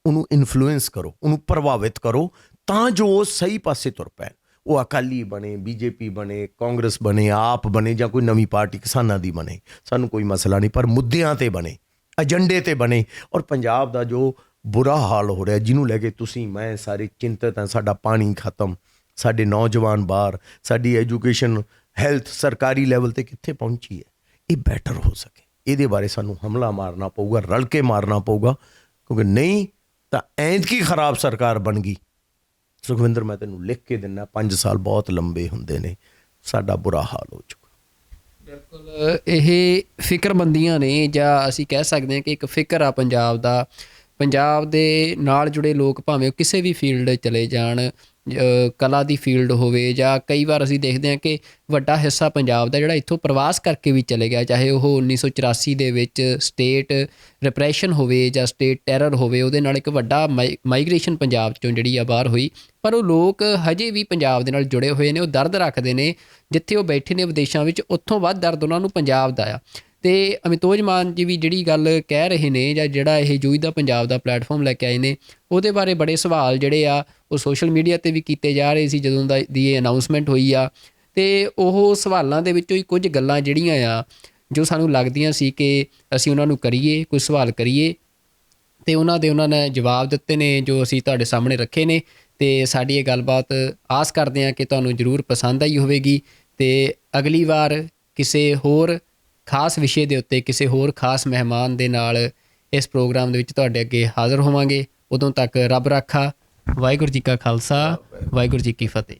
ਉਹਨੂੰ ਇਨਫਲੂਐਂਸ ਕਰੋ, ਉਹਨੂੰ ਪ੍ਰਭਾਵਿਤ ਕਰੋ, ਤਾਂ ਜੋ ਉਹ ਸਹੀ ਪਾਸੇ ਤੁਰ ਪੈਣ। ਉਹ ਅਕਾਲੀ ਬਣੇ, ਬੀਜੇਪੀ ਬਣੇ, ਕਾਂਗਰਸ ਬਣੇ, ਆਪ ਬਣੇ, ਜਾਂ ਕੋਈ ਨਵੀਂ ਪਾਰਟੀ ਕਿਸਾਨਾਂ ਦੀ ਬਣੇ, ਸਾਨੂੰ ਕੋਈ ਮਸਲਾ ਨਹੀਂ, ਪਰ ਮੁੱਦਿਆਂ 'ਤੇ ਬਣੇ, ਏਜੰਡੇ 'ਤੇ ਬਣੇ। ਔਰ ਪੰਜਾਬ ਦਾ ਜੋ ਬੁਰਾ ਹਾਲ ਹੋ ਰਿਹਾ, ਜਿਹਨੂੰ ਲੈ ਕੇ ਤੁਸੀਂ ਮੈਂ ਸਾਰੇ ਚਿੰਤਤ ਹਾਂ, ਸਾਡਾ ਪਾਣੀ ਖਤਮ, ਸਾਡੇ ਨੌਜਵਾਨ ਬਾਹਰ, ਸਾਡੀ ਐਜੂਕੇਸ਼ਨ, ਹੈਲਥ ਸਰਕਾਰੀ ਲੈਵਲ 'ਤੇ ਕਿੱਥੇ ਪਹੁੰਚੀ ਹੈ, ਇਹ ਬੈਟਰ ਹੋ ਸਕੇ। ਇਹਦੇ ਬਾਰੇ ਸਾਨੂੰ ਹਮਲਾ ਮਾਰਨਾ ਪਊਗਾ, ਰਲ ਕੇ ਮਾਰਨਾ ਪਊਗਾ। ਕਿਉਂਕਿ ਨਹੀਂ ਤਾਂ ਐਂਤਕੀ ਖਰਾਬ ਸਰਕਾਰ ਬਣ ਗਈ ਸੁਖਵਿੰਦਰ, ਮੈਂ ਤੈਨੂੰ ਲਿਖ ਕੇ ਦਿੰਦਾ, 5 ਸਾਲ ਬਹੁਤ ਲੰਬੇ ਹੁੰਦੇ ਨੇ, ਸਾਡਾ ਬੁਰਾ ਹਾਲ ਹੋ ਚੁੱਕਾ। ਬਿਲਕੁਲ ਇਹ ਫਿਕਰਮੰਦੀਆਂ ਨੇ, ਜਾਂ ਅਸੀਂ ਕਹਿ ਸਕਦੇ ਹਾਂ ਕਿ ਇੱਕ ਫਿਕਰ ਆ ਪੰਜਾਬ ਦਾ। ਪੰਜਾਬ ਦੇ ਨਾਲ ਜੁੜੇ ਲੋਕ ਭਾਵੇਂ ਉਹ ਕਿਸੇ ਵੀ ਫੀਲਡ ਚਲੇ ਜਾਣ, ਕਲਾ ਦੀ ਫੀਲਡ ਹੋਵੇ, ਜਾਂ ਕਈ ਵਾਰ ਅਸੀਂ ਦੇਖਦੇ ਹਾਂ ਕਿ ਵੱਡਾ ਹਿੱਸਾ ਪੰਜਾਬ ਦਾ ਜਿਹੜਾ ਇੱਥੋਂ ਪ੍ਰਵਾਸ ਕਰਕੇ ਵੀ ਚਲੇ ਗਿਆ, ਚਾਹੇ ਉਹ 1984 ਦੇ ਵਿੱਚ ਸਟੇਟ ਰਿਪਰੈਸ਼ਨ ਹੋਵੇ ਜਾਂ ਸਟੇਟ ਟੈਰਰ ਹੋਵੇ, ਉਹਦੇ ਨਾਲ ਇੱਕ ਵੱਡਾ ਮਾਈਗ੍ਰੇਸ਼ਨ ਪੰਜਾਬ 'ਚੋਂ ਜਿਹੜੀ ਆ ਬਾਹਰ ਹੋਈ। ਪਰ ਉਹ ਲੋਕ ਹਜੇ ਵੀ ਪੰਜਾਬ ਦੇ ਨਾਲ ਜੁੜੇ ਹੋਏ ਨੇ, ਉਹ ਦਰਦ ਰੱਖਦੇ ਨੇ। ਜਿੱਥੇ ਉਹ ਬੈਠੇ ਨੇ ਵਿਦੇਸ਼ਾਂ ਵਿੱਚ, ਉੱਥੋਂ ਵੱਧ ਦਰਦ ਉਹਨਾਂ ਨੂੰ ਪੰਜਾਬ ਦਾ ਆ। ਅਤੇ ਅਮਿਤੋਜ ਮਾਨ ਜੀ ਵੀ ਜਿਹੜੀ ਗੱਲ ਕਹਿ ਰਹੇ ਨੇ, ਜਾਂ ਜਿਹੜਾ ਇਹ ਜੂਝਦਾ ਪੰਜਾਬ ਦਾ ਪਲੈਟਫਾਰਮ ਲੈ ਕੇ ਆਏ ਨੇ, ਉਹਦੇ ਬਾਰੇ ਬੜੇ ਸਵਾਲ ਜਿਹੜੇ ਆ ਉਹ ਸੋਸ਼ਲ ਮੀਡੀਆ 'ਤੇ ਵੀ ਕੀਤੇ ਜਾ ਰਹੇ ਸੀ ਜਦੋਂ ਦੀ ਇਹ ਅਨਾਊਂਸਮੈਂਟ ਹੋਈ ਆ। ਅਤੇ ਉਹ ਸਵਾਲਾਂ ਦੇ ਵਿੱਚੋਂ ਹੀ ਕੁਝ ਗੱਲਾਂ ਜਿਹੜੀਆਂ ਆ ਜੋ ਸਾਨੂੰ ਲੱਗਦੀਆਂ ਸੀ ਕਿ ਅਸੀਂ ਉਹਨਾਂ ਨੂੰ ਕਰੀਏ, ਕੋਈ ਸਵਾਲ ਕਰੀਏ, ਅਤੇ ਉਹਨਾਂ ਨੇ ਜਵਾਬ ਦਿੱਤੇ ਨੇ ਜੋ ਅਸੀਂ ਤੁਹਾਡੇ ਸਾਹਮਣੇ ਰੱਖੇ ਨੇ। ਅਤੇ ਸਾਡੀ ਇਹ ਗੱਲਬਾਤ ਆਸ ਕਰਦੇ ਹਾਂ ਕਿ ਤੁਹਾਨੂੰ ਜ਼ਰੂਰ ਪਸੰਦ ਆਈ ਹੋਵੇਗੀ। ਅਤੇ ਅਗਲੀ ਵਾਰ ਕਿਸੇ ਹੋਰ ਖਾਸ ਵਿਸ਼ੇ ਦੇ ਉੱਤੇ, ਕਿਸੇ ਹੋਰ ਖਾਸ ਮਹਿਮਾਨ ਦੇ ਨਾਲ ਇਸ ਪ੍ਰੋਗਰਾਮ ਦੇ ਵਿੱਚ ਤੁਹਾਡੇ ਅੱਗੇ ਹਾਜ਼ਰ ਹੋਵਾਂਗੇ। ਉਦੋਂ ਤੱਕ ਰੱਬ ਰਾਖਾ। ਵਾਹਿਗੁਰੂ ਜੀ ਕਾ ਖਾਲਸਾ, ਵਾਹਿਗੁਰੂ ਜੀ ਕੀ ਫਤਿਹ।